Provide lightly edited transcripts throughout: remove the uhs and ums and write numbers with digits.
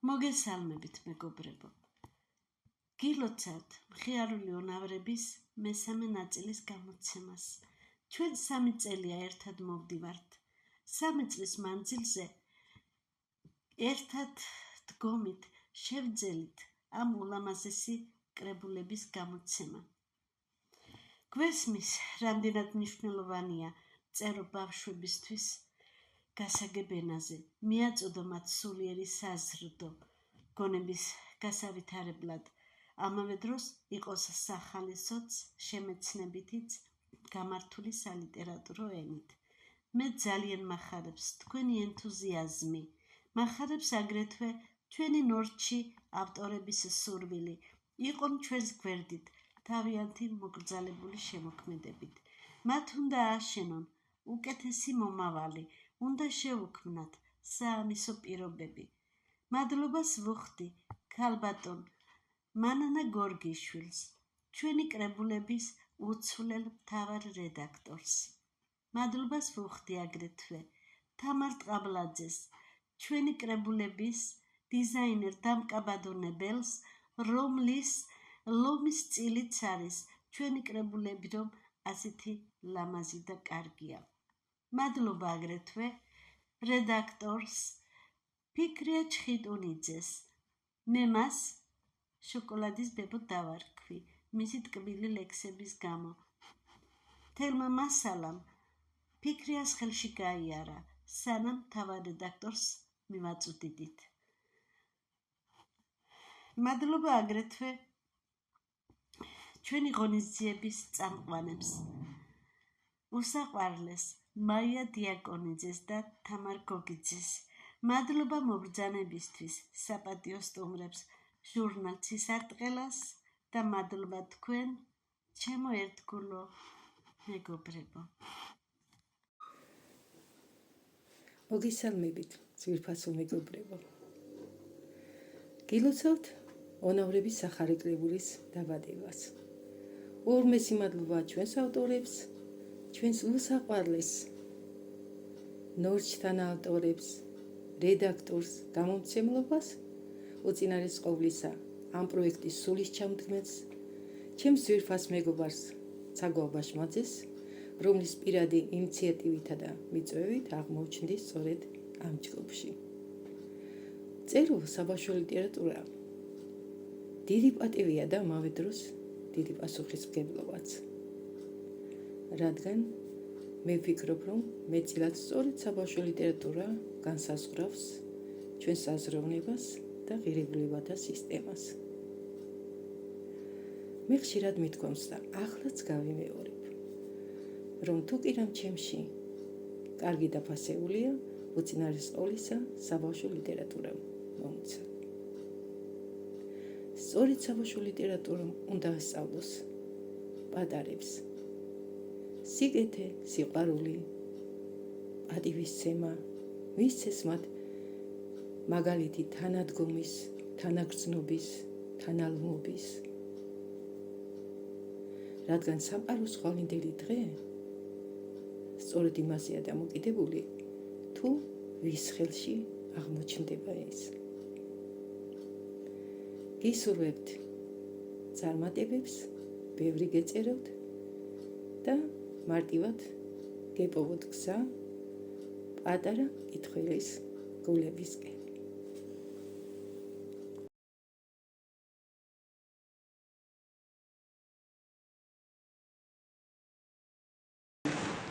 მოგესალმებით მეგობრებო. გილოცავთ მხიარული უნავრების მესამე ნაწილის გამოცემას. ჩვენ 3 წელია ერთად მოვდივართ. 3 წლის მანძილზე ერთად დგომით შევძელით ამ ულამაზესი კრებულების გამოცემა. გვესმის, რამდენად მნიშვნელოვანია წერო ბავშვებისთვის გასაგებ ენაზე. მიაწოდო მათ სულიერი საზრდო გონების გასავითარებლად. ამავე დროს იყოს სახალისოც, შემეცნებითიც გამართული სალიტერატურო ენით. მე ძალიან მახარებს თქვენი ენთუზიაზმი. მახარებს აგრეთვე ჩვენი ნორჩი ავტორების სურვილი. იყონ ჩვენს გვერდით თავიანთი მოკრძალებული შემოქმედებით. მათ უნდა აშენონ უკეთესი მომავალი. უნდა შევუქმნათ საამისო პირობები. მადლობას ვუხდი ქალბატონ მანანა გორგიშვილს, ჩვენი კრებულების უცვლელ მთავარ რედაქტორს. მადლობას ვუხდი აგრეთვე თამარ ტყაბლაძეს, ჩვენი კრებულების დიზაინერ დამკაბადონებელს, რომლის ლომის წილიც არის ჩვენი კრებულები, რომ ასეთი ლამაზი და კარგია. მადლობა აგრეთვე რედაქტორს ფიქრია ჩხიტუნიძეს. მე მას შოკოლადის ბებო დავარქვი მისი ტკბილი ლექსების გამო. თელმა მასალამ ფიქრიას ხელში გაიარა, სანამ თავად რედაქტორს მივაწვდიდით. მადლობა აგრეთვე ჩვენი ღონისძიების წამყვანებს, უსაყვარლეს მაია დიაკონიძეს და თამარ გოგიძეს. მადლობა მობრძანებისთვის საპატიო სტუმრებს, ჟურნალ ცისარტყელას და მადლობა თქვენ, ჩემო ერთგულო მეგობრებო. მოგესალმებით, ძვირფასო მეგობრებო. გილოცავთ უნავრების სახარი კრებულის დაბადებას. ორმესი მადლობა ჩვენს ავტორებს, ჩვენს უსაყვარლეს ნორჩთან ავტორებს, რედაქტორს, გამომცემლობას, უწინარეს ყოვლისა ამ პროექტის სულის ჩამდგმელს, ჩემს ძვირფას მეგობარს ცაგვა ბაშმაძეს, რომლის პირადი ინიციატივითა და მიწვევით აღმოჩნდი სწორედ ამ ჯგუფში. წერო საბავშვო ლიტერატურა დიდი პატივია და ამავე დროს დიდი პასუხისმგებლობაც. რადგან მე ვფიქრობ, რომ მეტწილად სწორედ საბავშვო ლიტერატურა განსაზღვრავს ჩვენს აზროვნებას და ღირებულებათა სისტემას. მე ხშირად მithქვამს და ახლაც გავიმეორებ, რომ თუ კი რამ ჩემში კარგი დაფასებულია, უწინარეს ყოვლისა საბავშვო ლიტერატურა მომცა. სწორედ საბავშვო ლიტერატურა უნდა ასწავლოს პატარებს სიკეთე, სიყვარული, პატივისცემა, მისცეს მათ მაგალითი თანადგომის, თანაგრძნობის, თანალმობის. რადგან სამყაროს ხვალინდელი დღე სწორედ იმასია დამოკიდებული, თუ ვის ხელში აღმოჩნდება ეს. გისურვებთ წარმატებებს, ბევრი გეწეროთ და მარტივად გეპოვოთ გზა პატარა კითხველის გულებისკენ.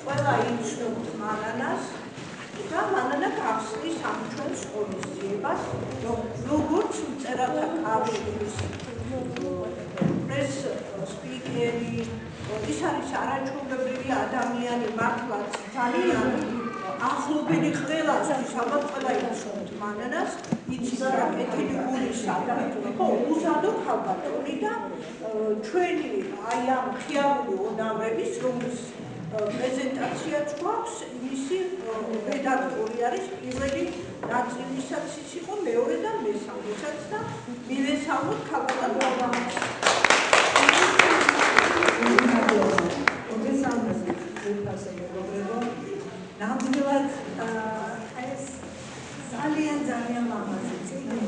ყველა იცნობთ მანანას და მანანა გახსნის ამ ჩვენს ღონისძიებას, რომ როგორც მწერალთა კავშირის პრეს სპიკერი, ის არის არაჩვეულებრივი ადამიანი, მართლაც ძალიან ახლობელი ყველასთვის, ალბათ ყველა იცნობთ მანანას, იცით რა კეთილი გული საქმე, ხო, უზადო ქალბატონი და ჩვენი აი ამ მხიარული უნავრების, რომლის პრეზენტაციაც გვაქვს, მისი რედაქტორი არის პირველი ნაწილისაც ის იყო, მეორე და მესამესაც და მივესალმოთ ქალბატონ მოგესალმებით, ძვირფასო მეგობრებო. ნამდვილად ეს ძალიან ლამაზი წიგნი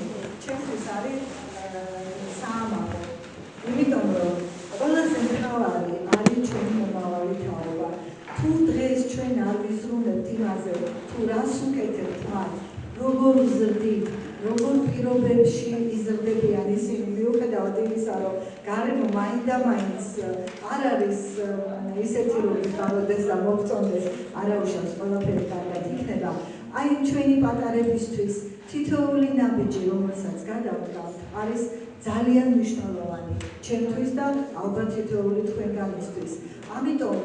როგორ ვზრდი, როგორ პირობებში იზრდებიან ისინი, მიუხედავად იმისა, რომ გარემო მაინდა-მაინც არ არის ისეთი, რომ გიყავდეს და მოგწონდეს, არაუშავს ყველაფერი კარგად იქნება. აი ჩვენი პატარებისთვის თითოეული ნაბიჯი, რომელსაც გადავდგავთ, არის ძალიან მნიშვნელოვანი ჩემთვის და ალბათ თითოეული თქვენგანისთვის. ამიტომ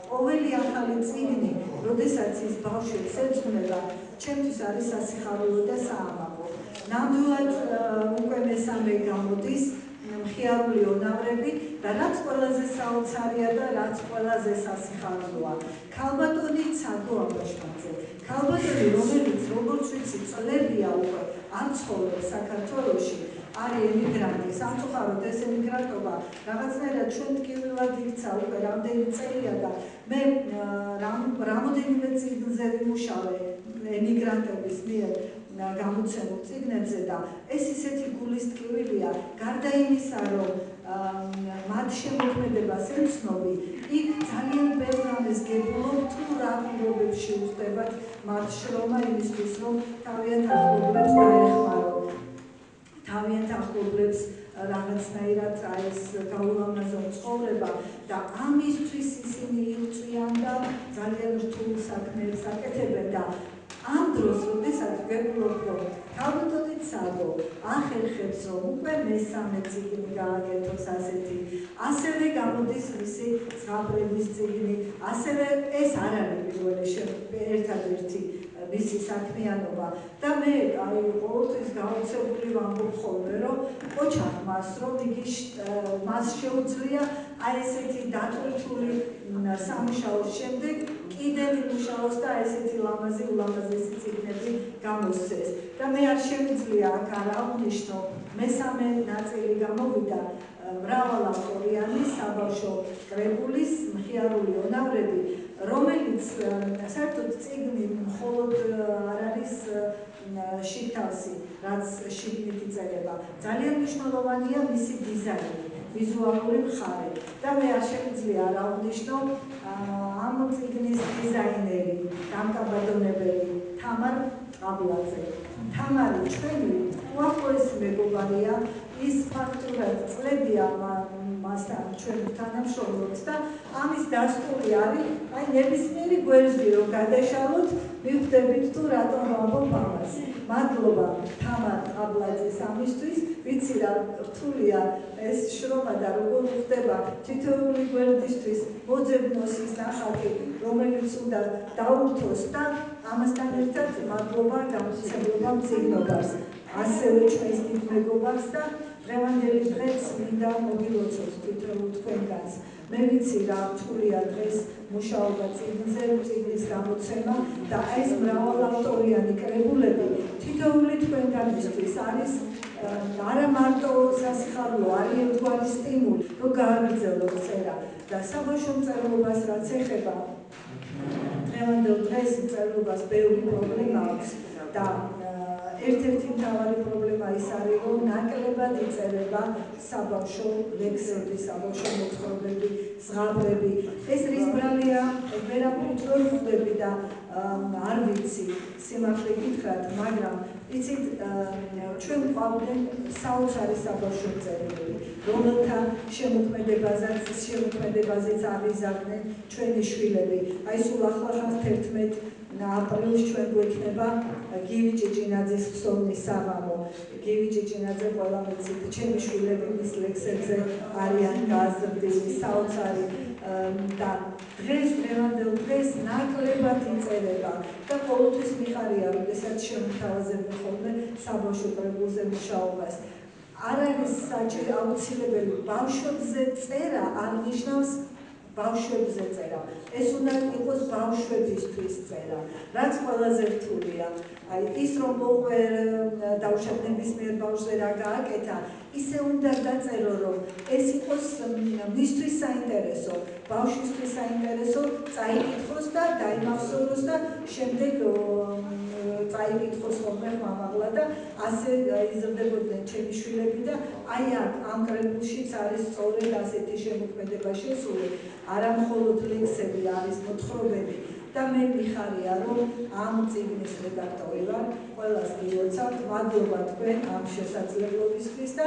ყოველი ახალი წიგნი, როდესაც ის ბავშვებს ეძღვნება, ჩემთვის არის სასიხარულო და საამაყო. ნამდვილად უკვე მესამე გამოდის მხიარული ონავრები და რაც ყველაზე საოცარია და რაც ყველაზე სასიხარულოა. ქალბატონი ცაგო აბაშხაძე. ქალბატონი, რომელიც როგორც ვიცი, წლებია უკვე არ ცხოვრობს საქართველოში, არის ემიგრანტი. სამწუხაროდ ეს ემიგრანტობა რაღაცნაირად ჩვენ ტკივილად იქცა უკვე რამდენი წელია და მე რამოდენიმე წიგნზე ვიმუშავე ემიგრანტების მიერ გამოცემულ წიგნებზე და ეს ისეთი გულის ტკივილია, გარდა იმისა, რომ მათ შემოქმედებას ემცნობი, იქ ძალიან ბევრ რამეს გებულობ თუ რა პირობებში უხდებათ მათ შრომა იმისთვის, რომ თავიანთ ახლობლებს დაეხმაროთ. თავიანთ ახლობლებს რაღაცნაირად ეს გაულამაზო ცხოვრება და ამისთვის ისინი იწვიან და ძალიან რთულ საქმეებს აკეთებენ და ამ დროს, როდესაც ვეუბნებ, რომ ქალბატონი ცაგო ახერხებს, რომ უკვე მესამე წიგნი გააკეთოს ასეთი, ასევე გამოდის მისი ზღაპრების წიგნი, ასევე ეს არ არის პირველი ერთადერთი მისი საქმიანობა და მე ყოველთვის გაოცებული ვამბობ ხოლმე, რომ ოჩახ მას, რომ მას შეუძლია აი ესეთი დატვირთული სამუშაოს შემდეგ კიდევ იმუშაოს და ესეთი ულამაზესი წიგნები გამოსცეს. და მე არ შემიძლია აქ არ ავნიშნო, მესამე ნაწილი გამოვიდა მრავალავტორიანი საბავშვო კრებულის მხიარული ონავრები, რომელიც საერთოდ წიგნი მხოლოდ არ არის შიგთავსი, რაც შიგნით იწერება. ძალიან მნიშვნელოვანია მისი დიზაინი, ვიზუალური მხარე. და მე არ შემიძლია არ ავნიშნო ამ წიგნის დიზაინერი, დამკაბადონებელი თამარ ყაბლაძე. თამარი ჩვენი უახლოესი მეგობარია, ის ფაქტურად წლებია მასთან ჩვენ თანამშრომლობს და ამის დასტური არის, აი ნებისმიერი გვერდი რომ გადაშალოთ, მივხვდებით თუ რატომ ვამბობ ამას. მადლობა თამარ ყაბლაძეს ამისთვის, ვიცი რა რთულია ეს შრომა და როგორ ხდება თითოეული გვერდისთვის მოძებნოს ის ნახატი, რომელიც უნდა დაურთოს და ამასთან ერთად მადლობა გამოცემლობა მწიგნობას, ასევე ჩვენს დიდ მეგობარს და დღევანდელი დღეს მინდა მოგილოცოთ თითოეულ თქვენგანს. მე ვიცი რა რთულია დღეს მუშაობა წიგნზე, წიგნის გამოცემა და ეს მრავალავტორიანი კრებულები თითოეული თქვენგანისთვის არის არა მარტო სასიხარულო, არის ერთგვარი სტიმული, რომ გააგრძელოთ წერა და საბავშვო მწერლობას რაც ეხება, დღევანდელ დღეს მწერლობას ბევრი პრობლემა აქვს და ერთ-ერთი მთავარი პრობლემა ის არის, რომ ნაკლებად იწერება საბავშვო ლექსები, საბავშვო მოთხრობები, ზღაპრები. ეს რის ბრალია, ვერაფრით ვერ ხვდები და არ ვიცი სიმართლე გითხრათ, მაგრამ იცით, ჩვენ გვყავდნენ საოცარი საბავშვო მწერლები, რომელთა შემოქმედებაზეც აღიზარდნენ ჩვენი შვილები. აი სულ ახლა 11 აპრილს ჩვენ გვექნება გივი ჭიჭინაძის ხსოვნის საღამო. გივი ჭიჭინაძე ყველა ვიცით, ჩემი შვილები მის ლექსებზე არიან გაზრდილი, საოცარი და დღევანდელ დღეს ნაკლებად იწერება და ყოველთვის მიხარია, როდესაც შემოთავაზებენ ხოლმე საბავშვო კრებულზე მუშაობას. არ არის აუცილებელი ბავშვებზე წერა არ ნიშნავს ბავშვებზე წერა. ეს უნდა იყოს ბავშვებისთვის წერა, რაც ყველაზე რთულია. აი ის რომ მოყვერ დავუშვათ ნებისმიერ ბავშვზე რა გააკეთა, ისე უნდა დაწერო, რომ ეს იყოს მისთვის საინტერესო, ბავშვისთვის საინტერესო, წაიკითხოს და დაიმახსოვროს და შემდეგ წაიკითხოს ხოლმე მამაღლა და ასე იზრდებოდნენ ჩემი შვილები და აი ამ კრებულშიც არის სწორედ ასეთი შემოქმედება შესული. არა მხოლოდ ლექსები, არის მოთხრობები, და მე მიხარია რომ ამ წიგნის რედაქტორი ვარ, ყველას გილოცავთ, მადლობა თქვენ ამ შესაძლებლობისთვის და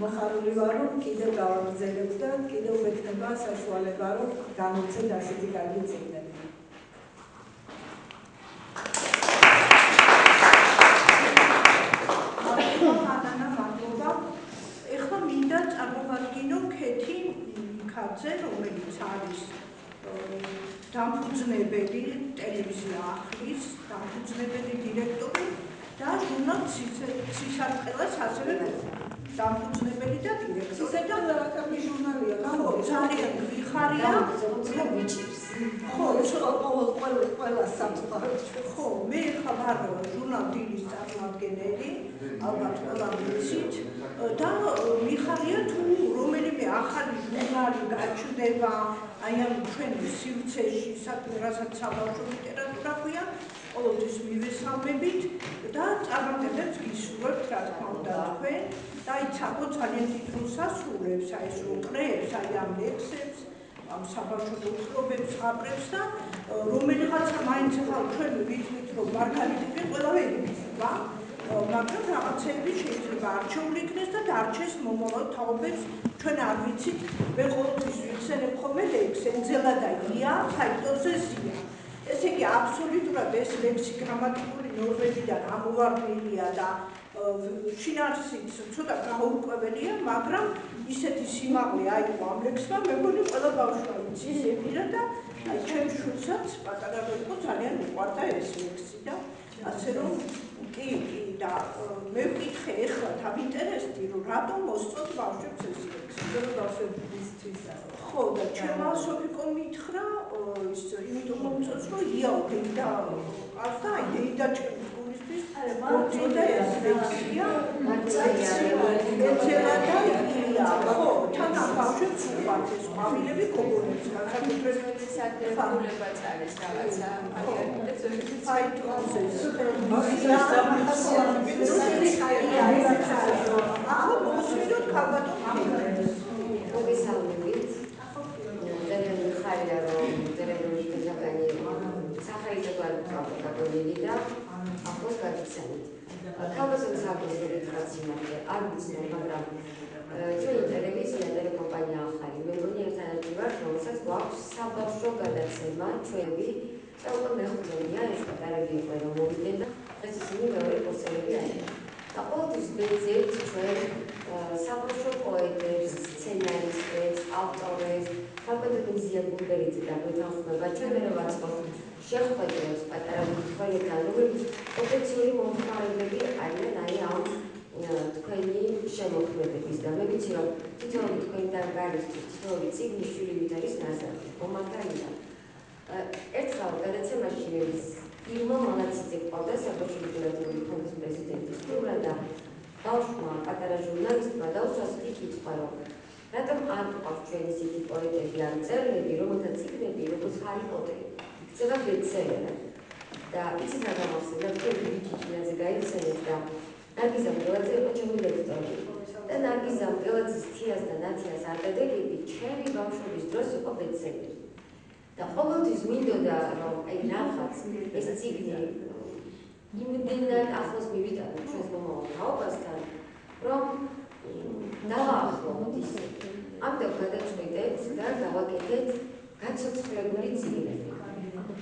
მოხარული ვარ რომ კიდევ გავაგრძელებთ და კიდევ მექნება საშუალება რომ გამოვცეთ ასეთი კარგი წიგნები. ეხლა მინდა წარმოვადგინო ქეთი მიქაძე, რომელიც არის დამფუძნებელი ტელევიზია ახლის, დამფუძნებელი დირექტორი და ჟურნალ ცისარტყელას ასევე დამფუძნებელი და დირექტორი და რაკამი ჟურნალია, ხო, ძალიან გვიხარია, რომ ვიჭირს. ხო, ყველა სამწუხაროდ. ხო, მე ხა ვარ ჟურნალ დილის წარმომადგენელი, ალბათ ყველა ვიცით და მიხარია თუ რომელიმე ახალი ჟურნალი გაჩნდება აი ამ ჩვენი სივრცეში, რასაც საბავშვო ლიტერატურა ქვია, ყოველთვის მივესალმებით და წარმატებებს გისურვებთ, რა თქმა უნდა, თქვენ და აი ცაკო ძალიან დიდ როლს ასრულებს, აი ეს რომ კრეებს, აი ამ ლექსებს, ამ საბავშვო მოთხრობებს, ზღაპრებს და რომელიღაცა მაინც ახლა ჩვენ ვიცით, რომ მარგალიტები ყველავე იგრძნობა, მაგრამ რაღაცები შეიძლება არჩეული იქნეს და დარჩეს მომავალ თაობებს ჩვენ არ ვიცით, მე ყოველთვის ვიხსენებ ხოლმე ლექს, ენძელა და ია, ფაქტორზე ზია. ესე იგი, აბსოლუტურად ეს ლექსი გრამატიკული ნორმებიდან ამოვარდნილია და შინაარსიც ცოტა გაურკვეველია, მაგრამ ისეთი სიმაღლე აიღო ამ ლექსმა, მე მგონი ყველა ბავშვმა იცის ეკირა და ჩემ შვილსაც პატარა რო იყო ძალიან უყვარდა ეს ლექსი და ასე რომ კი და მე ვკითხე ეხლა დავინტერესდი რომ რატომ მოსწონთ ბავშვებს ეს ლექსი რომ ბავშვებისთვის ხო და ჩემმა სოფიკომ მითხრა ის იმიტომ მომწონს რომ იაო და ყავს და აი და ჩემს გულისთვის მომწონდა ეს ლექსია მეცელა და ია ხო თან ამ ბავშვებს უყვართ ეს ყვავილები გოგონებს განსაკუთრებით საფულებაც არის რაღაცა აი თუნდაც ახლა მოსვიდოთ ქალბატონ მოგესალმებით. ძალიან მიხარია რომ ტელევიზიის გადაგანი სახელმწიფო პროპაგანდული და ახლოს გადაცემით. ქალბატონ საფულებაც რაცინალია არ ვიცნობ, მაგრამ ჩვენი ტელევიზია ტელეკომპანია ახალი. მე მგონი ერთადერთი ვარ, რომელსაც გვაქვს საბავშვო გადაცემა ჩვენი და უკვე მეხუთეა ეს პატარები იყო რომ მოვიდნენ და ეს ისინი მეორე კურსელები არიან. და ყოველთვის ვეძებთ ჩვენ საბავშვო პოეტებს, სცენარისტებს, ავტორებს, ქალბატონ ზია გულბერიძე და გვეთანხმება ჩვენ მე ვაწყობთ შეხვედრებს პატარა მკითხველებთან, რომლებიც ოფიციალური მომხმარებლები არიან აი ამ თქვენი შემოქმედების და მე ვიცი რომ თითოეული თქვენთან გარისთვის თითოეული წიგნი შვილივით არის ნაზარი, მომაგრია. ერთხელ გადაცემაში ირმა მონაციძე ყავდა საბავშვო ლიტერატურული ფონდის პრეზიდენტის ფიგურა და ბავშვმა პატარა ჟურნალისტმა დაუშვას კითხვა რომ რატომ არ ყავს ჩვენ ისეთი პოეტები ან მწერლები რომელთა წიგნები როგორც ჰარი პოტერი იქცევა ბესტსელერად და იცით რა გამახსენდა თქვენ ვიკიპედიაზე გაიხსენეთ და ნარგიზა მგელაძე იყო ჩემი ლექტორი და ნარგიზა მგელაძის თიას და ნათიას არტედები ჩემი ბავშვობის დროს იყო ბესტსელერი და ყოველთვის მინდოდა რომ აი რაღაც ეს წიგნი იმდენად ახლოს მივიტანოთ ჩვენს მომავალ თაობასთან რომ დავაახლოვოთ ისე ამიტომ გადაწყვეტეთ და დავაკეთეთ გაცოცხლებული წიგნები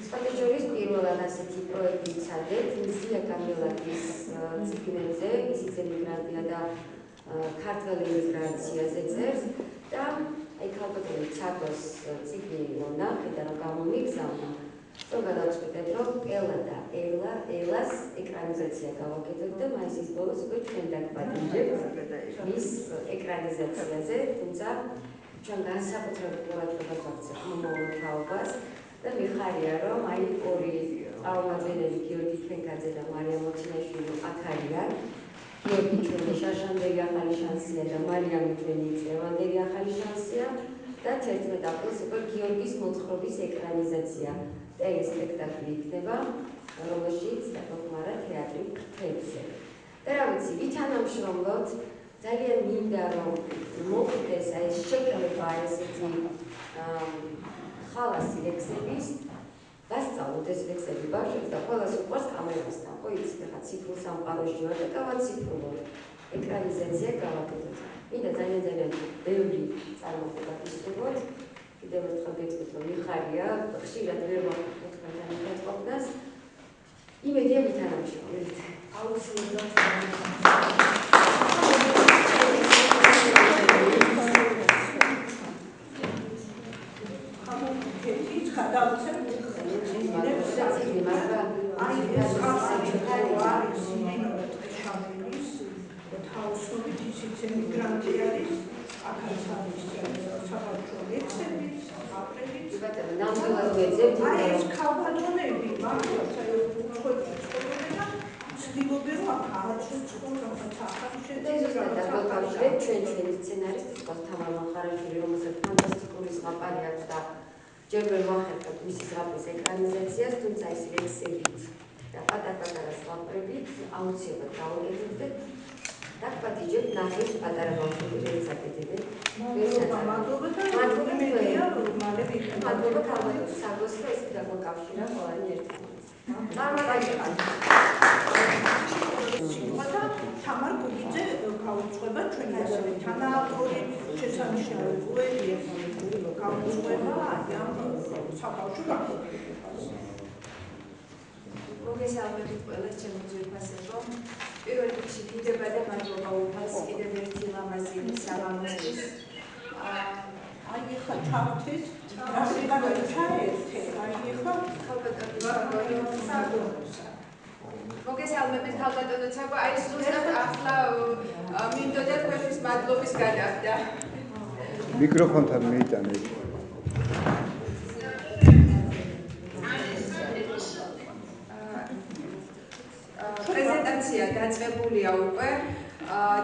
სპეციალიზ პირველად ასეთი პროექტი ვცადეთ ზია კამილაკის წიგნებზე ისიც ემიგრანტია და ქართველ ემიგრაციაზე წერს და აი ქალბატონი ცაკოს წიგნი ნახე და რომ გამომიგზავნა რომ გადავწყვეტეთ რომ ელა და ელას ეკრანიზაცია გავაკეთოთ და მაისის ბოლოს უკვე ჩვენ დაგპატიმრებთ მის ეკრანიზაციაზე თუმცა ჩვენ განსაკუთრებულ ყურადღებას ვაქცევთ მომავალ თაობას და მიხარია რომ აი ორი წარმომადგენელი გიორგი თენკაძე და მარიამ მოჩინაშვილი აქ არიან გიორგი ჩვენი შაშანდელი ახალი შანსია და მარიამი ჩვენი წევანდელი ახალი შანსია და 11 აპრილს უკვე გიორგის მოთხრობის ეკრანიზაცია ტელესპექტაკლი იქნება რომელშიც დაგმარა თეატრი თეთრზე და რა ვიცი ვითანამშრომლობთ ძალიან მინდა რომ მოგდეს აი შექმნება ესეთი ხალასი ლექსების დასწავლოთ ეს ლექსები ბავშვებს და ყველას უყვარს კამერასთან, ხო იცით, ხა ციფრულ სამყაროში ვარ და გავაციფრულოთ. ეკრანიზაცია გავაკეთოთ. მინდა ძალიან ბევრი წარმოება ისწავლოთ. კიდევ ერთხელ გეტყვით, რომ მიხარია, ხშირად ვერ ვაკეთებ თანხმად ყოფნას. იმედია ვითანამშრომლით. აუცილებლად ჩვენი სცენარისტის თამარ მახარაშვილი, რომელსაც ფანტასტიკური ზღაპარი აქვს და ჯერ ვერ ვახერხებთ მისი ზღაპრის ეკრანიზაციას, თუმცა ეს ლექსებით და პატარ-პატარა ზღაპრებით აუცილებლად გავაკეთებთ. დაგპატიჟებთ ნახეთ პატარა ბავშვები რაც აკეთებენ. მადლობა ქალბატონ საგოს და ეს დაგვაკავშირა ყველანი ერთმანეთს. თამარ გოგიძე გაუძღვება ჩვენი ასევე თანაავტორი შესანიშნავია გაუძღვება ამ საბავშვო გაფორმებას. მოგესალმებით ყველას ჩემო ძვირფასებო. პირველ რიგში დიდება და მადლობა უფალს კიდევ ერთი ლამაზი საღამოსთვის. აი ხა ჩავთით რასიკადო ჩაერთე აი ხა მოგესალმებით ქალბატონო ცაკო, აი ზუსტად ახლა მინდოდა თქვენთვის მადლობის გადახდა. მიკროფონთან მიიტანე. პრეზენტაცია დაწყებულია უკვე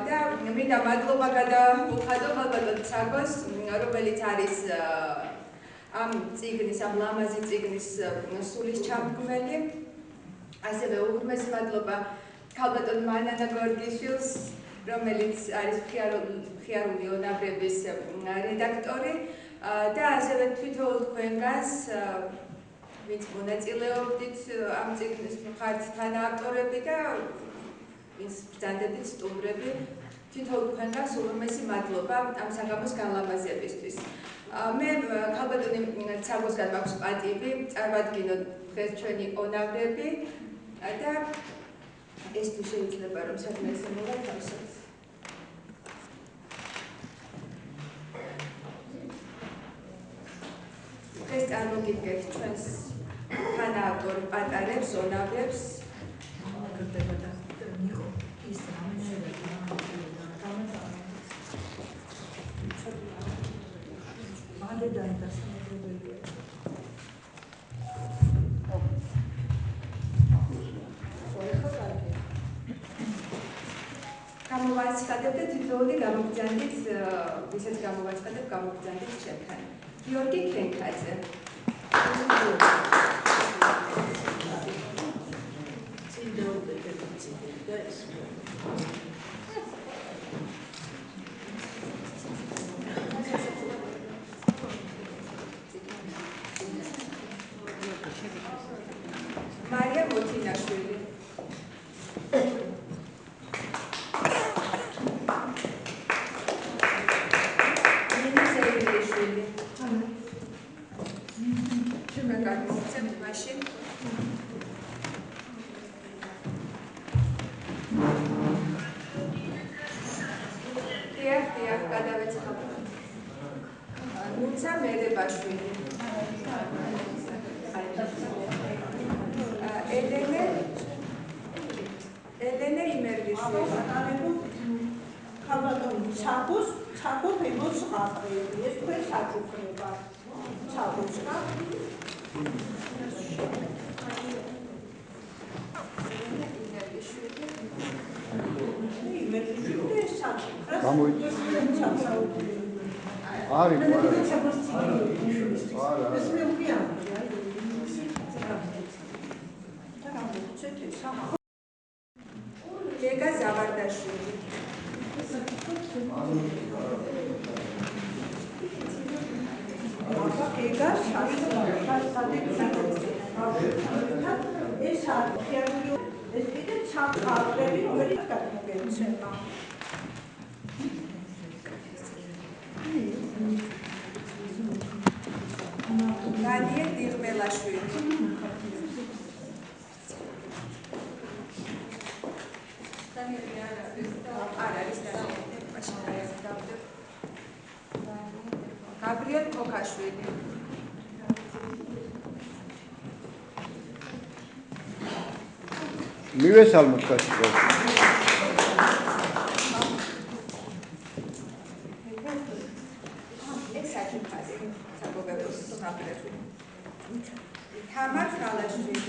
და მინდა მადლობა გადავუხადო ქალბატონ ცაკოს, რომელიც არის ამ წიგნის, ამ ლამაზი წიგნის სულის ჩამდგმელი. ასევე უღრმესი მადლობა ქალბატონ მანანა გორგიშვილს, რომელიც არის მხიარული ონაბრების რედაქტორი და ასევე თვითონ თქვენგანს, ვინც მონაწილეობდით ამ წიგნის მხართ თანაავტორები და ვინც ბრძანდებით სტუმრები, თვითონ თქვენგანს უღრმესი მადლობა ამ საღამოს განლამაზებისთვის. მე ქალბატონი ცაგოსგან მაქვს პატივი წარმატგინოთ დღეს ჩვენი ონავრები და ეს თუ შეიძლება რომ საქმეზე მოვათავსოთ. დღეს წარმოგიდგენთ ჩვენს თანაავტორ პატარებს, ონავრებს. გამოვაცხადებ და თითოეული გამოგზავნით, ვისაც გამოვაცხადებ, გამოგზავნით ჩემთან. გიორგი ქენქაძე. მარია მოთინაშვილი. ლეგა ზავარდაშვილი. აბა გეგა შაშა ეს არის ხიარული ეს კიდე ჩამყარდები რომელიც გადმოგეცემა დანიელ დიღმელაშვილი გაბრიელ კოკაშვილი მივესალმოთ კაცო თამარ ხალაშვილი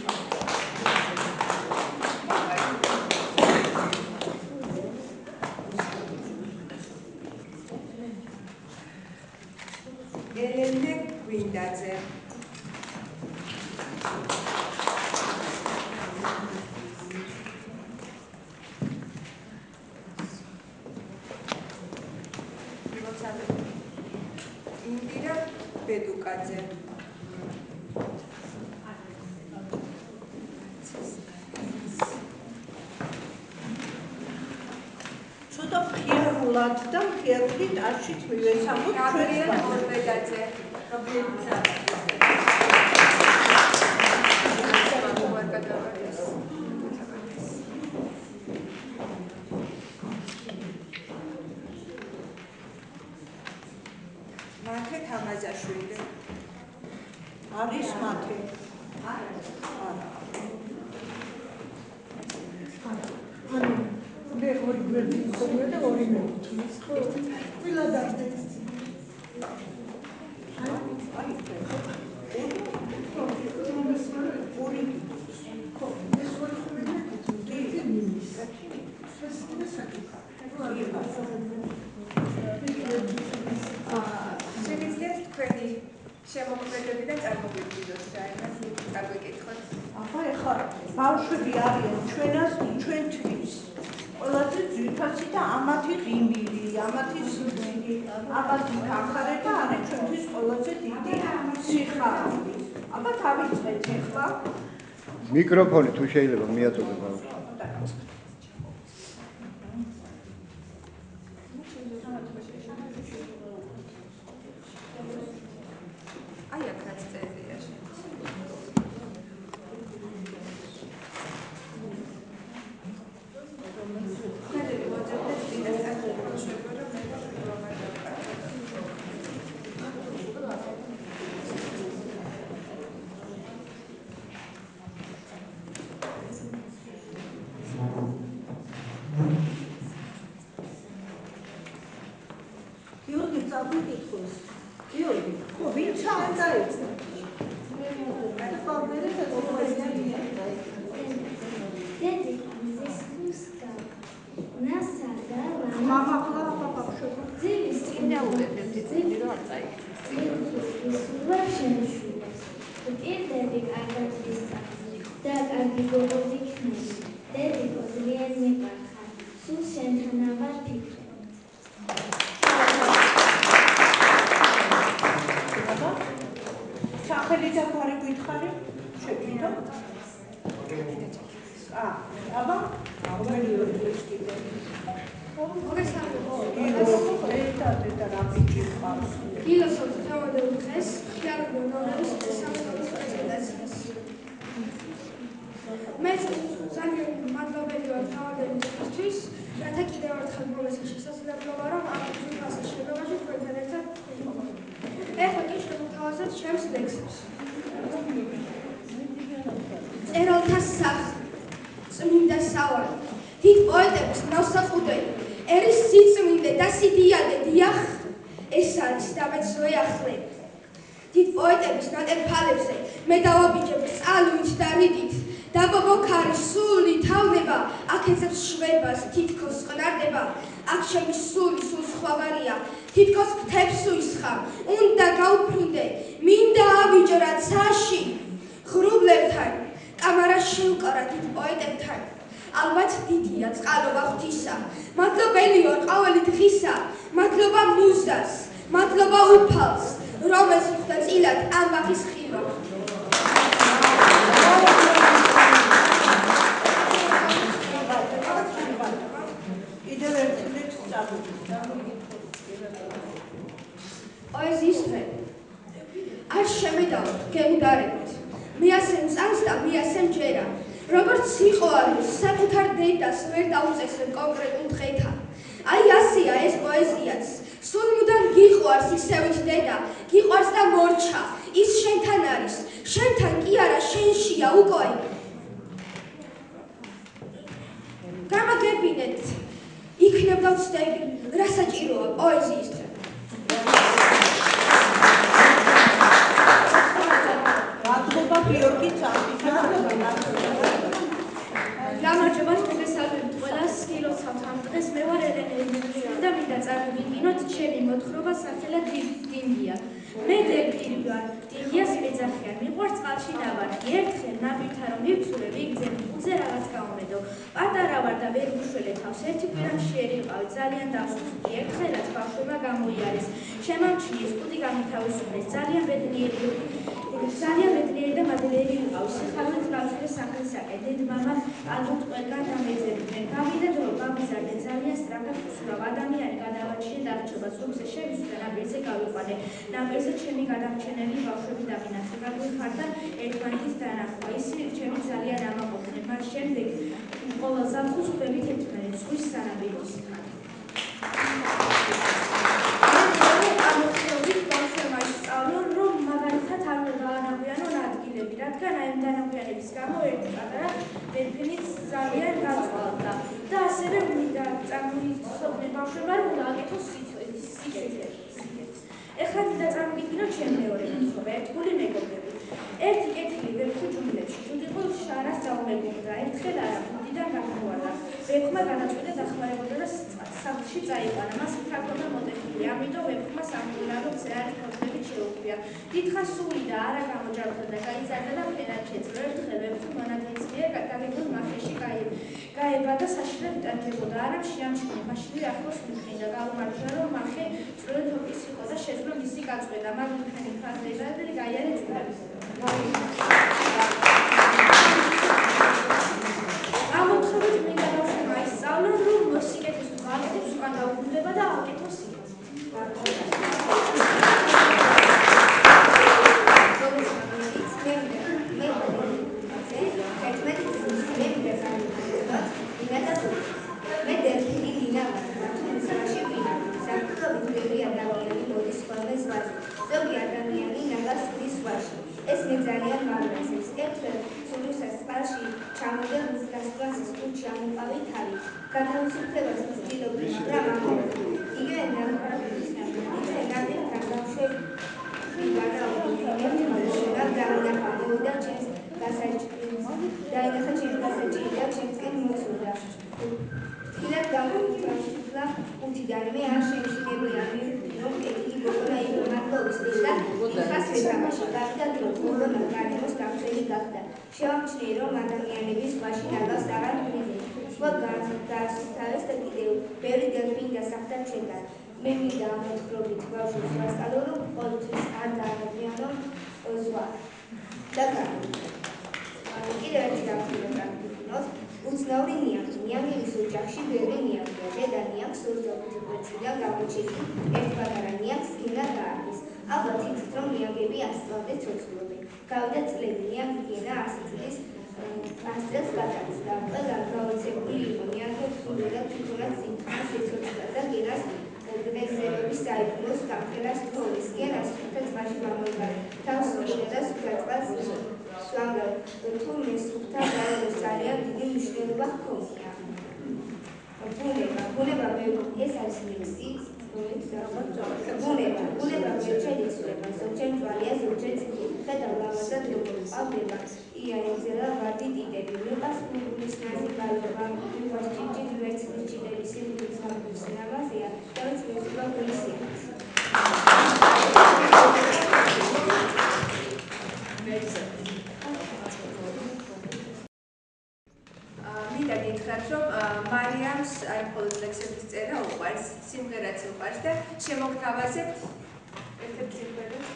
ელენე გვინდაძე ინდირა ბედუკაძე ცოტა ხიარულად და ხიარული ტაშით მივესალმოთ გაბრიელ ორბედაძე მათე თამაზაშვილი არის მათე მე ორი გვერდი ხომია და ორი მეკუთვნის ხო ყველა დადეს შემიძლიათ თქვენი შემოქმედებები და წარმოგვიდგინოთ რაიმას დაგვეკითხოთ. ეხლა ბავშვები არიან ჩვენთვის ყველაზე ძვირფასი და ამათი ღიმილი, ამათი სიძინი, ამათი თანხარება არის ჩვენთვის ყველაზე დიდი სიხარული. აბა დავიწყეთ ეხლა. მიკროფონი თუ შეიძლება მიაწოდო ბავშვი. აი აქაც წერია გიორგი წავიკითხოს. გიორგი, ხო, ვინც ამდა ეს? სახელი და გვარი გითხარი? შეგვიდო? აბა, აღმერიოს კიდე. და რა ბიჭი ხავს? გილოსოც თავადელ დღეს ხიარული ნორმების სამწუხარის პრეზენტაციას. მე ძალიან მადლობელი ვარ თავადელ დღისთვის, რათა კიდევ ერთხელ მომეცეს შესაძლებლობა, რომ ამ ძვირფასის შეგებაში თქვენთან ერთად ვიყო. ეხლა კი შევთავაზოთ ჩემს ლექსებს. მწერალთა სახლი, წმინდა სავალი, დიდ პოეტების ნავსაყუდელი, ერის სიწმინდე და სიდიადე დიახ, ეს არის და მეც ვეახლები. დიდ პოეტების ნატერფალებზე მე დავაბიჯებ წყალვით და რიდით, დაბობოქარი სული თავდება, აქ ეძებს შვებას, თითქოს ყნარდება, აქ ჩემი სული სულ სხვავარია, თითქოს ფრთებს უისხავ, უნდა გავფრინდე, მინდა ავიჯრა ცაში, ღრუბლებთან, კამარა შევკარა დიდ პოეტებთან, ალბათ დიდია წყალობა ღვთისა, მადლობელი ვარ ყოველი დღისა, მადლობა მუზას, მადლობა უფალს, რომელს ხვდა წილად ამ ვახის ხილვა. პოეზიის დღე. არ შემედავთ გეუდარებით. მე ასე მწამს და მე ასე მჯერა. როგორც იყო არის, საკუთარ დედას ვერ დაუწესებ კონკრეტულ დღეთან. აი ასეა ეს პოეზიაც. სულ მუდამ გიყვარს ისევით დედა, გიყვარს და მორჩა. ის შენთან არის, შენთან კი არა, შენშია უკვე. გამაგებინეთ, იქნებ და ვცდები, რა საჭიროა პოეზიის დღე. მადლობა გიორგი წამისა. გამარჯობა მოგესალმებით ყველას, გილოცავთ ამ დღეს. მე ვარ ელენე და მინდა წარმოვიდგინოთ ჩემი მოთხრობა სახელად დინგია. მე დებტირი ვარ, დინგიას მეძახიან, მიყვარს წყალში ნავარდი. ერთხელ ნაპირთა რომ მივცურე, ვიგძებ ფულზე რაღაც გავუმედო. პატარა ვარ და ვერ ვუშველე თავს, ერთი კვირა მშიერი ვიყავი, ძალიან დავსუსტი. ერთხელაც ბავშვობა გამოიარეს, შემამჩნიეს, კუდი გამითავისუფლეს, ძალიან ბედნიერი და მადლიერი ვიყავი. სიხარულით გავცილე სახელსაკე, დედ-მამა ალბათ ყველგან დამეძებდნენ. გავიდა დრო, გამიზარდე, ძალიან სწრაფად ვსურავ. ადამიანი გადავაჩინე დარჩება, ზურგზე შევისვდა, ნაპირზე გავიყვანე. ნაპირზე ჩემი გადამრჩენელი ბავშვები დავინახე. გაგვიხარდა ერთმანეთის დანახვა. ისინი ჩემი ძალიან ამაყობდნენ. მას შემდეგ ყოველ ზაფხულს ყველით ეთმნენ ზღვის სანაპიროსთან. რადგან აი დანაგვიანების გამო ერთი პატარა დელფინიც ძალიან გაწყალდა და ასევე მინდა წარმოვიდგინოთ ბავშვებმა რომ გააკეთოს სიცოცხლე. ეხლა მინდა წარმოვიდგინოთ ჩემი მეორე მოთხრობა, ერთგული მეგობრები. ერთი კეთილი ვეფხვი ჯუნგლებში, ჯუდიყულ შარას დაუმეგობრდა. ერთხელ არა, ბუდიდან გამოუვარდა. ვეფხმა განაწყვიტა დახმარებოდა და სახლში წაიყვანა. მას მთა მოტეხილი, ამიტომ ვეფხმა სამკურნალო მწერალი ფოთლებით შეუქმია. დიდხანს სულიდა, არა გამოჯანმრთელდა და გაიზარდა და ფერად შეძლო. ერთხელ ვეფხვი მონათლის მიერ გაგებულ მახეში გაება და საშინლად იტანჯებოდა. არა შეამჩნია, მაშინვე ახლოს მიფრინდა. გაუმართლა, რომ მახე წვრილ თოკის იყო და შეძლო მისი გაწყვეტა. მაგ მქენი ფაზრება და გაიარე წვრილს. ამოთხრობთ მინდა ბავშვებმა ისწავლონ, რომ სიკეთის უღალატებს უკან დაუბრუნდება და ააკეთოს სიკეთე. ზოგი ადამიანი ნაგას ხდის ზღვაში. ეს მე ძალიან მავნესებს. ერთხელ სულისას წყალში ჩამოვიდა მის გასწვას კუჩი ამოყავი თავი. გადაუსუფლებას ვცდილობდი, მაგრამ ამოყავი. იგივე ნამყარების ნამდვილად გამშვები და ჩემს გასაჭირია ჩემსკენ მოცუდა. თილად გამოვიდა უთიდან მე არ შემშინებია რომ კეთილი გოგონა იყო მარტოვის და იქაც მეთამაშე გახდა დრო ბოლო განემოს გამწელი გახდა. შევამჩნიე რომ ადამიანების ზღვაში ნაგავს აღარ ხვიდნენ. სხვა გაასუსტავეს და კიდევ ბევრი დელფინი დასახლდა ჩვენთან. მე მინდა ამ მოთხრობით ბავშვებს ვასწავლო რომ ყოველთვის არ დაანებიანო ზღვა. და კიდევ ერთი დავწეროთ უცნაური ნიაღი. ნიაღების ოჯახში ბევრი ნიაღია. დედა ნიაღს 25 წლიდან გამოჩეკი ერთ პატარა ნიაღს გენა გაარგეს. ალბათ იცით რომ ნიაღები ასწავლდნენ ცოცხლობენ. გავიდა წლები ნიაღი გენა 100 წლის ასწელს გადადის და ყველა გაოცებული იყო. ნიაღებს სულელად თვითონაც სიმთვრას ეცოცხლა და გენას დღესერების საიქმნოს გამხელას თოვლის. გენას ხუთა წყალში გამოიყარა. თავს მიშნა და სუფთა წყალს სვამდა. თურმე სუფთა გაეროს ძალიან დიდი მნიშვნელობა ჰქონია. ბუნება ეს არის მიქსი, ბუნება ვერჩენ იცვლება, ზოგჯერ მწვანეა, ზოგჯერ წითელი. ხედავ ლამაზად როგორ ყავდება, იანეძელა ვარდი დიდები, მიყვარს ფულის ნაზი გალობა, მიყვარს ჭიჭით ვერცხლის ჭიდების სიმბოლის სამბულის ნამაზია და მწვანეა გულისია. მინდა გითხრათ, რომ მარიამს არ მხოლოდ ლექსების წერა უყვარს, სიმღერაც უყვარს და შემოგთავაზებთ ერთ-ერთ სიმღერას.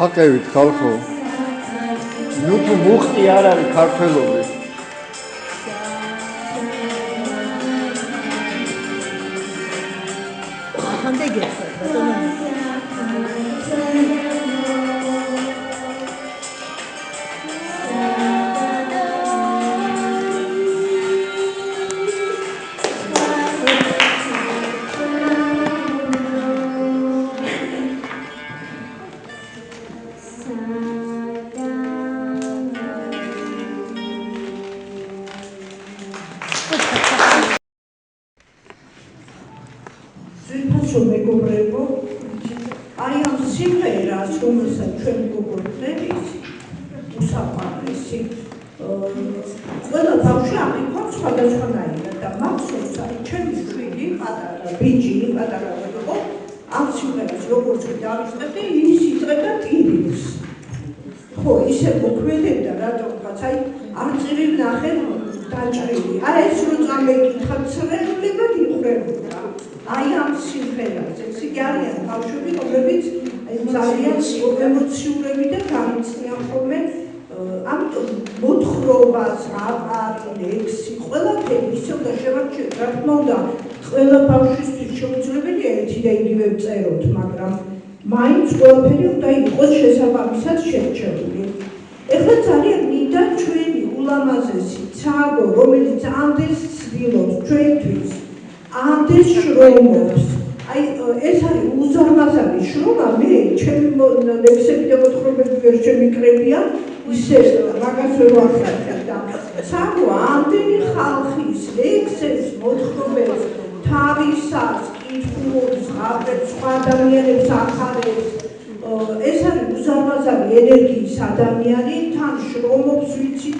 აკევით ხალხო. ნუ თუ მუხტი არ არის ქართველური. მაინც ყველაფერი უნდა იყოს შესაბამისად შერჩეული. ეხლა ძალიან მინდა ჩვენი ულამაზესი ცაგო, რომელიც ამდენს ცდილობს ჩვენთვის, ამდენს შრომობს. აი ეს არის უზარმაზარი შრომა, მე ჩემი ლექსები და მოთხრობები ვერ შემიკრებია, ისე მაგას ვერ ვახერხებ და ცაგო ამდენი ხალხის ლექსებს, მოთხრობებს თავისას კითხულობს, სხვა ადამიანებს ახარებს, ეს არის უზარმაზარი ენერგიის ადამიანი, თან შრომობს ვიცით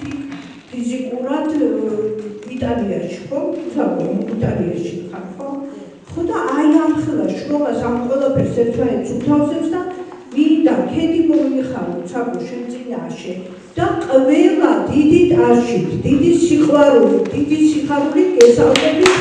ფიზიკურად იტალიაში, ხო? იტალიაში ხარ, ხო? ხო და აი ამ ხელა შრომას ამ ყველაფერს ერთმანეთს უთავსებს და მინდა ქედი მომიხარო ცაბო შენ წინაშე და ყველა დიდი ტაშით, დიდი სიხარულით გესალმებით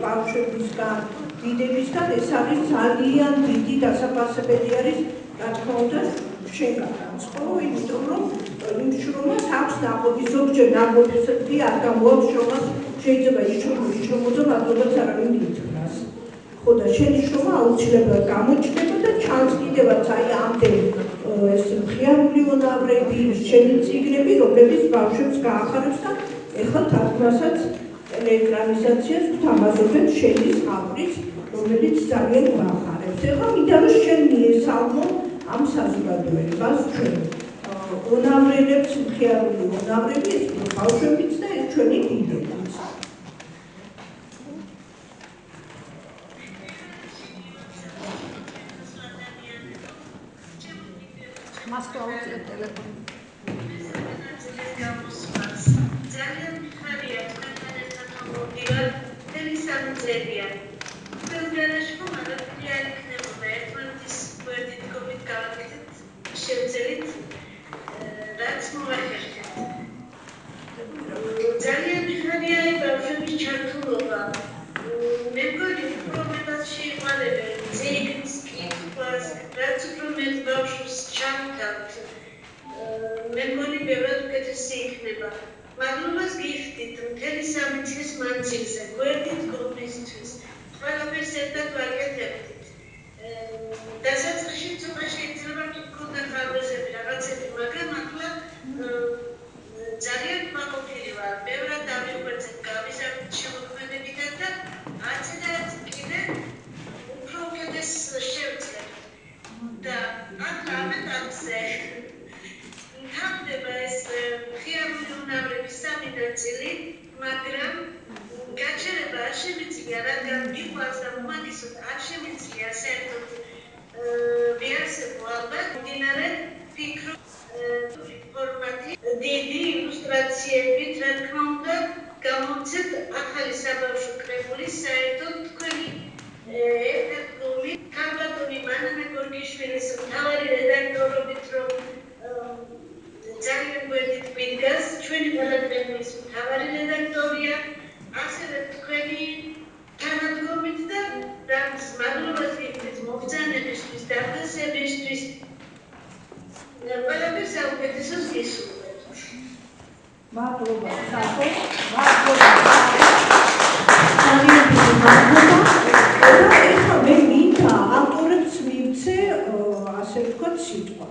ბავშვებისგან, დიდებისგან ეს არის ძალიან დიდი დასაფასებელი არის, რა თქმა უნდა, შენგანაც, ხო? იმიტომ რომ იმ შრომას აქვს ნაყოფი, ზოგჯერ ნაყოფი არ გამოაქვს შრომას, შეიძლება ისრომოდა, მადლობაც არავინ ითხრას. ხო და შენი შრომა აუცილებლად გამოჩნდება და ჩანს კიდევაც აი ამდენ ეს მხიარული უნავრები, შენი წიგნები, რომლებიც ბავშვებს გაახარებს და ეხლა თარგმნასაც ეკრანიზაციას გთავაზობენ შენი ზღაპრის, რომელიც ძალიან გვახარებს. ეხლა მინდა რომ შენ მიესალმო ამ საზოგადოებას ჩვენ უნავრელებს, მხიარული უნავრები, ეს ბავშვებიც და ეს ჩვენი დიდებიც. მასკო აუწიეთ ტელეფონი. მადლობას გიხდით მთელი სამი წლის მანძილზე, გვერდით გრუპისთვის, ყველაფერს ერთად ვაკეთებდით. დასაწყისში ცოტა შეიძლება გქონდა ხარვეზები, რაღაცები, მაგრამ ახლა ძალიან მაყოფილი ვარ. ბევრად დავიღვეძებ გავიზარდეთ შემოქმედებიდან და აცი და აცი კიდე უფრო უკეთეს შევძლებ. და ახლა ამ ეტაპზე თავდება ეს მხიარული უნავრების სამი ნაწილი, მაგრამ გაჩერება არ შემიძლია, რადგან მიყვარს და მომაგისოთ არ შემიძლია საერთოდ ვიარსებო ალბათ მდინარე ფიქრობ ფორმატი დიდი ილუსტრაციებით, რა თქმა უნდა, გამოვცეთ ახალი საბავშვო კრებული, საერთოდ თქვენი ერთ-ერთ გული ქალბატონი მანანა გორგიშვილის მთავარი რედაქტორობით, რომ ძალიან გვერდით გვიდგას, ჩვენი ყველა კრებულის მთავარი რედაქტორია, ასევე თქვენი თანადგომით და მადლობას გიხდით მობრძანებისთვის, დაფასებისთვის, ყველაფერს საუკეთესოს გისურვებთ. მადლობა, სახო, მადლობა. ძალიან დიდი მადლობა. და ეხლა მე მინდა ავტორებს მივცე, ასე ვთქვათ, სიტყვა.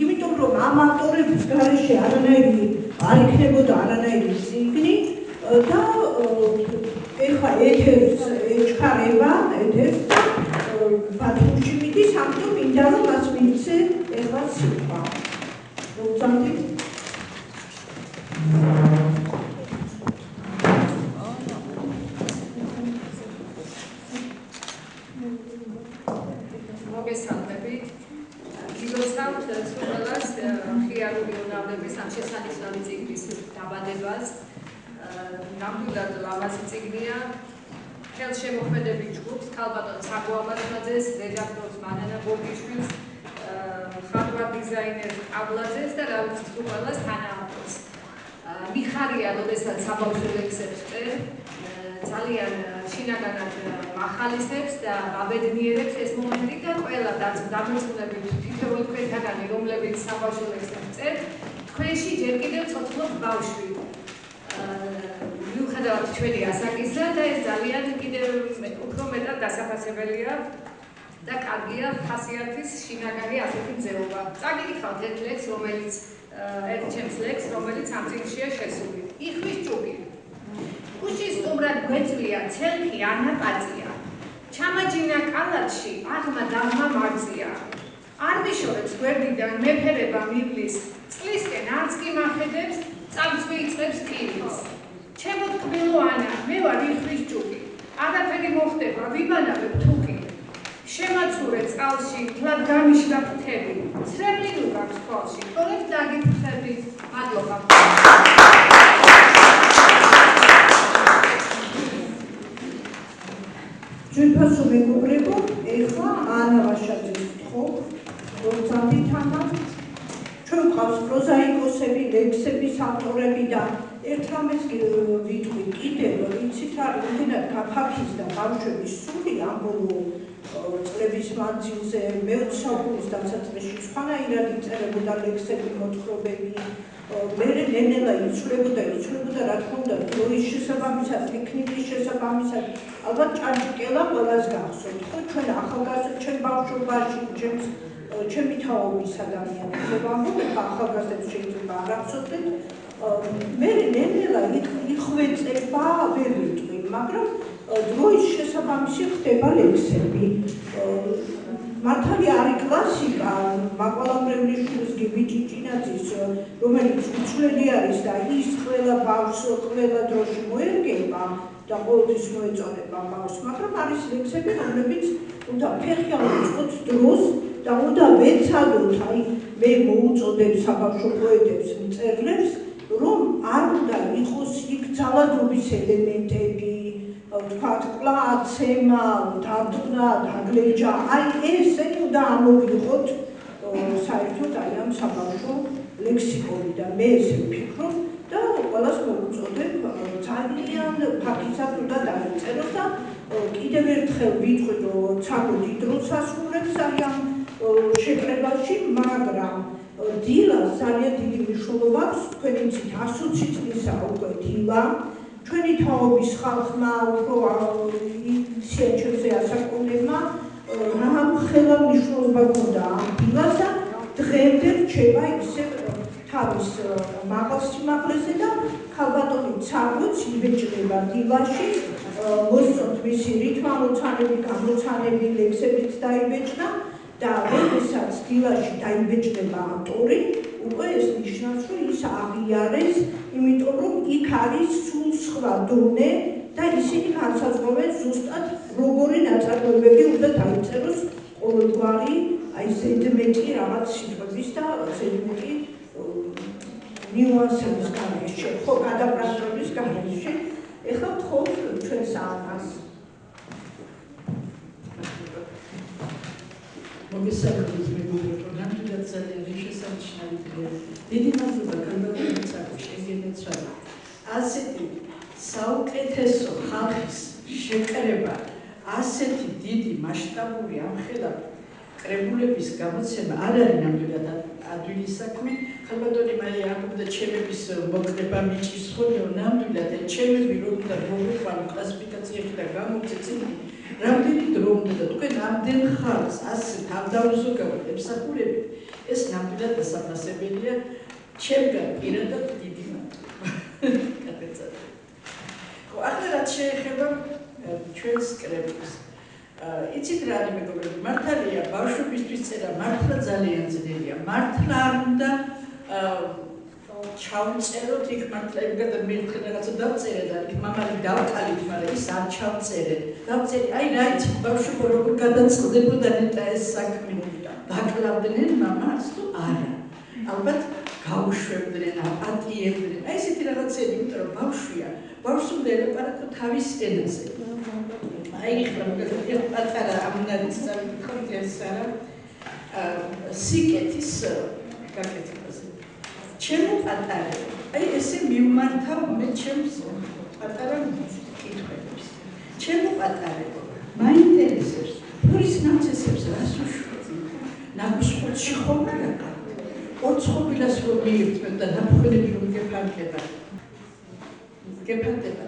იმიტომ რომ ამ ავტორების გარეშე არანაირი არ იქნებოდა არანაირი წიგნი და ეხლა ეთერს ეჩქარება ეთერს ბათუმში მიდის, ამიტომ მინდა რომ მას მივცე ეხლა სიტყვა. მოგწამთ? მოგესალმებით. გილოცავთ ყველას მხიარული უნავრების ამ შესანიშნავი წიგნის დაბადებას. ნამდვილად ლამაზი წიგნია. ხელშემოქმედებით ჯგუფს ქალბატონ ცაგო აბაზმაძეს, რედაქტორს მანანა გორგიშვილს, ხატვარ დიზაინერს აბლაძეს და რა ვიცი თუ ყველას თანაავტორს. მიხარია, როდესაც საბავშვო ლექსებს წერ, ძალიან შინაგანად მახალისებს და აბედნიერებს ეს მომენტი და ყველა დამორწმუნებით თითოეული თქვენთაგანი, რომლებიც საბავშვო ლექსებს წერთ, თქვენში ჯერ კიდევ ცოცხლობს ბავშვი. მიუხედავად ჩვენი ასაკისა და ეს ძალიან კიდევ უფრო მეტად დასაფასებელია და კარგია ხასიათის შინაგანი ასეთი მზეობა. წაგიკითხავთ ერთ ლექსს, რომელიც ერთ ჩემს ლექსს, რომელიც ამ წიგნშია შესული. იხვის ჭუპი. კუჩის სტუმრად გვეწვია ცელქი ანაპაწია. ჩამაჯინა კალათში აღმა დაღმა მარწია. არ მიშორებს გვერდიდან მეფერება მივლის, წლისკენ არც კი მახედებს, წამს მიიწყებს კირის. ჩემო თბილო ანა, მე ვარ იხვის ჯუკი, არაფერი მოხდება, ვიბანავებ თუკი. შემაცურე წყალში, თლად გამიშლა ფრთები, ცრემლი ნუ გაქვს თვალში, თორემ დაგიფრთხები. მადლობა. ძვირფასო მეგობრებო, ეხლა ანა ვაშაძეს ვთხოვ, რომ ძანდითანა ჩვენ გვყავს პროზაიკოსები, ლექსების ავტორები და ერთ რამეს ვიტყვი კიდევ, იცით რა, იმდენად გაფაქის და ბავშვების სული ამ ბოლო წლების მანძილზე მეოცე საუკუნის დასაწყისში სხვანაირად იწერებოდა ლექსები, მოთხრობები, მერე ნელ-ნელა იცვლებოდა, რა თქმა უნდა, დროის შესაბამისად, ტექნიკის შესაბამისად, ალბათ ჭანჭიკელა ყველას გახსოვთ, ხო, ჩვენ ახალგაზრდა, ჩვენ ბავშვობაში, ჩემი თაობის ადამიანებს ვამბობ, ახალგაზრდებს შეიძლება არ ახსოვდეთ, მერე ნელ-ნელა იხვეწება, ვერ ვიტყვი, მაგრამ დროის შესაბამისი ხდება ლექსები. მართალია არის კლასიკა, მაყვალამრევლიშვილი გიგი ჭიჭინაძის, რომელიც უცვლელი არის და ის ყველა ბავშვს ყველა დროში მოერგება და ყოველთვის მოეწონება ბავშვს, მაგრამ არის ლექსები, რომლებიც უნდა ფეხი აუწყოთ დროს და უნდა ვეცადოთ, აი მე მოუწოდებ საბავშვო პოეტებს, მწერლებს, რომ არ უნდა იყოს იქ ძალადობის ელემენტები, ვთქვათ, კლაცემა, დაბდნა, დაგლეჯა, აი ესენი უნდა ამოვიღოთ საერთოდ აი ამ საბავშვო ლექსიკონიდან. მე ესე ვფიქრობ და ყველას მოვუწოდებ, ძალიან ფაქისად უნდა დაიწეროს და კიდევ ერთხელ ვიტყვი, რომ ცალკე დიდ დროს ასრულებს აი ამ შეკრებაში, მაგრამ დილას ძალიან დიდი მნიშვნელობა აქვს, თქვენ იცით 120 წლისა უკვე დილა, ჩვენი თაობის ხალხმა, უფრო სიაჩებზე ასაკონებმა, რა ხელა მნიშვნელობა ქონდა ამ დილას და დღემდე რჩება ისე თავის მაღალ სიმაღლეზე და ქალბატონი ცარგოც იბეჭდება დილაში, მოსწონთ მისი რითმამოცანები, გამოცანები, ლექსებიც დაიბეჭდა და როდესაც დილაში დაიბეჭდება ავტორი, უკვე ეს ნიშნავს, რომ ის აღიარეს, იმიტომ რომ იქ არის სულ სხვა დონე და ისინი განსაზღვრავენ ზუსტად როგორი ნაწარმოებები უნდა დაიწეროს ყოველგვარი აი ზედმეტი რაღაც სიტყვების და ზედმეტი ნიუანსების გარეშე, ხო, გადაბრაზრების გარეშე. ეხლა ვთხოვ ჩვენს ანას. მოგესალმებით მეგობრებო, ნამდვილად ძალიან შესანიშნავი დღეა. დიდი მადლობა ქალბატონი ცაკო შეგენეცვალა. ასეთი საუკეთესო ხალხის შეკრება, ასეთი დიდი მასშტაბური ამხელა კრებულების გამოცემა არ არის ნამდვილად ადვილი საქმე. ქალბატონი მარია ამბობდა ჩემების მოკრება მიჭის ხოლმე, ნამდვილად ჩემები რომ და მოვიყვანო კლასიფიკაციაში და გამოვცეცინი რამდენი დრო უნდა და თქვენ ამდენ ხალხს ასე თავდაუზოგავთ ემსახურებით, ეს ნამდვილად დასაფასებელია. ჩემგან პირადად დიდი მადლობა. ახლა რაც შეეხება ჩვენს კრებულს, იცით რა არის მეგობრებო, მართალია ბავშვებისთვის წერა მართლა ძალიან ძნელია, მართლა არ უნდა ჩავწეროთ იქ მართლა ეგრე მე რაღაცა დავწერე და იქ მამალი დავკალით, მაგრამ ის არ ჩავწერე. დავწერე, აი რა იცი, ბავშვებო როგორ გადაწყდებოდა ნეტა ეს საქმე. დაკლავდნენ მამას თუ არა. ალბათ გაუშვებდნენ, აპატიებდნენ. აი ესეთი რაღაცები, იმიტომ რომ ბავშვია, ბავშვს უნდა ელაპარაკო თავის ენაზე. აი ხლა მოგესალმებით, პატარა ამნარის წავიდხოთ ეს არა. სიკეთის გაკეთებაზე. ჩემო პატარებო, აი ესე მივმართავ მე ჩემს პატარა კითხვებს. ჩემო პატარებო, მაინტერესებს ფურის ნაცესებს რას უშვებთ? ნაბუშხუთში ხომ არა? ოცხობილას რომ მიირთმევთ და ნაფხვრები რომ გეფანტება.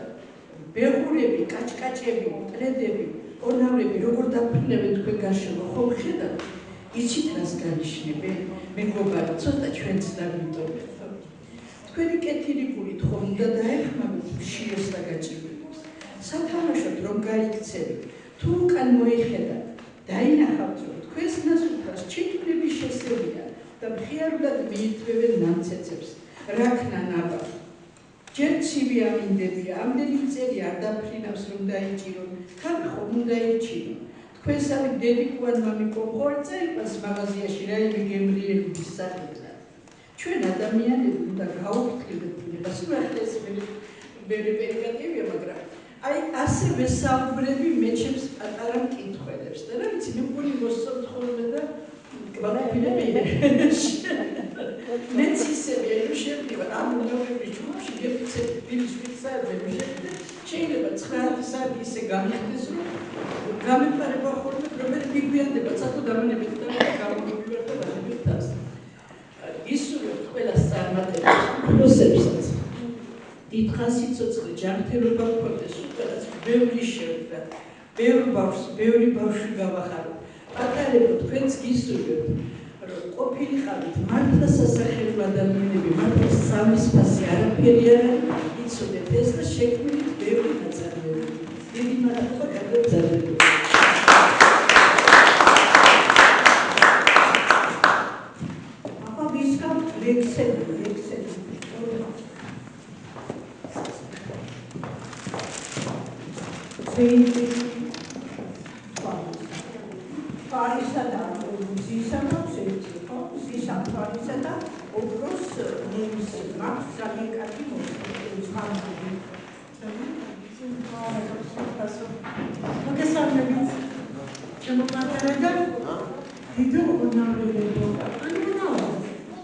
ბეღურები, კაჭკაჭები, მტრედები, ორნავლები როგორ დაფრინებენ თქვენ გარშემო, ხო ხედავთ? იცით რას განიშნებენ? მეგობარო, ცოტა ჩვენც დავიტოვეთ. თქვენი კეთილი გულით ხომ უნდა დაეხმაროთ შიოს და გაჭირვებას. სათამაშოდ რომ გაიქცევით, თუ უკან მოიხედავთ, დაინახავთ, რომ თქვენს ნასოფლას ჩიტვლების შესებია და მხიარულად მიირთმევენ ნამცეცებს, რაქნა ნაბა. ჯერ ცივი ამინდებია, ამდენი წელი არ დაფრინავს, რომ დაიჭირონ, თან ხომ უნდა იჩინო. თქვენსავე დედიკუან მამიკო ხარ წაიყვანს მაღაზიაში რაიმე გემრიელობის საკითხად. ჩვენ ადამიანები უნდა გავუფრთხილდეთ ბუნებას, უახლეს ვერ პერიგატივია, მაგრამ აი ასე ვესაუბრები მეჩემს პატარა მკითხველებს და რა ვიცი, მე მგონი მოსწონთ ხოლმე და კვადრატები მეც ისევე რომ შევდივარ ამ ნოემბრის ჯგუფში გეფიცები ფილმის საერთოდ შეიძლება 9 საათი ისე გამიხდეს რომ გამეპარება ხოლმე პრობლემა მიგვიანდება ცოტა დამანებით და გამომივიდა და დამებითაც ისურვებ ყველას წარმატებას პროცესებს დიდხანს სიცოცხლე ჯანმრთელობა გქონდეს უკანაც ბევრი შევდგა ბევრი ბავშვი გავახარო პატარებო თქვენს გისურვებ რომ ყოფილიყავით მართლა სასახელო ადამიანები მართლა სამის ფასი არაფერი არ არის იცოდეთ ეს და შექმნით ბევრი ნაწარმოები დიდი მადლობა გადაგზავნებთ აბა ვისკამ ლექსები Paris'a da zisana sevdi. Zisan Paris'a da obros neymiş var. Zaten kaçı mı? Mokesarnebit. Çabuk makarada. Didu onarıyla. Hani bu ne oldu?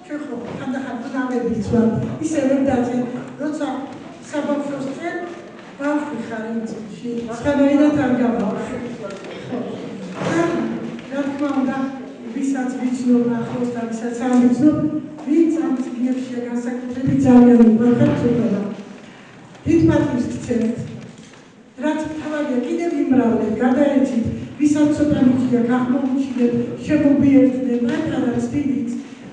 Çok hoş. Kanda bunavebit var. İsevim dati. Rotsa sabah fostel. Bavşu xarinci. Skanayda targava. რა თქმა უნდა, ვისაც ვიცნობ ახლოს და ვისაც არ ვიცნობ, ვინც ამ წიგნებშია განსაკუთრებით ძალიან უყვარხარ ცოტა. დიდ პატივს გცემთ. რაც თავადია კიდევ იმრავლეთ, გადაეცით, ვისაც ცოტა მიჩნია, გახმოვუჩინეთ, შემობიერთდნენ, პატარა სტილით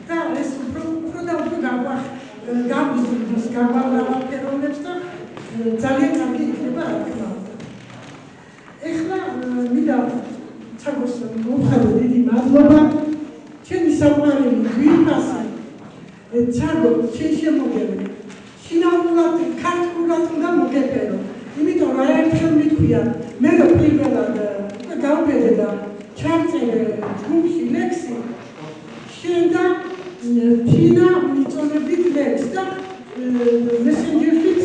და ეს უფრო და უფრო გაგვიზრდის, გაგვავალფეროვნებს და ძალიან კარგი იქნება რა თქმა უნდა. ეხლა მინდა ჩაგოსვენ მომხადო დიდი მადლობა ჩემი საყვარელი გვირფასი ჩაგო შენ შემოგები შინაურად ქართულად უნდა მოგეფერო იმიტომ რომ ერთხელ მითქვია მე რომ პირველად გავბედე და ჩავწერე ჯგუფში ლექსი შენ და თინა მიწონებით ლექსს და მესენჯერშიც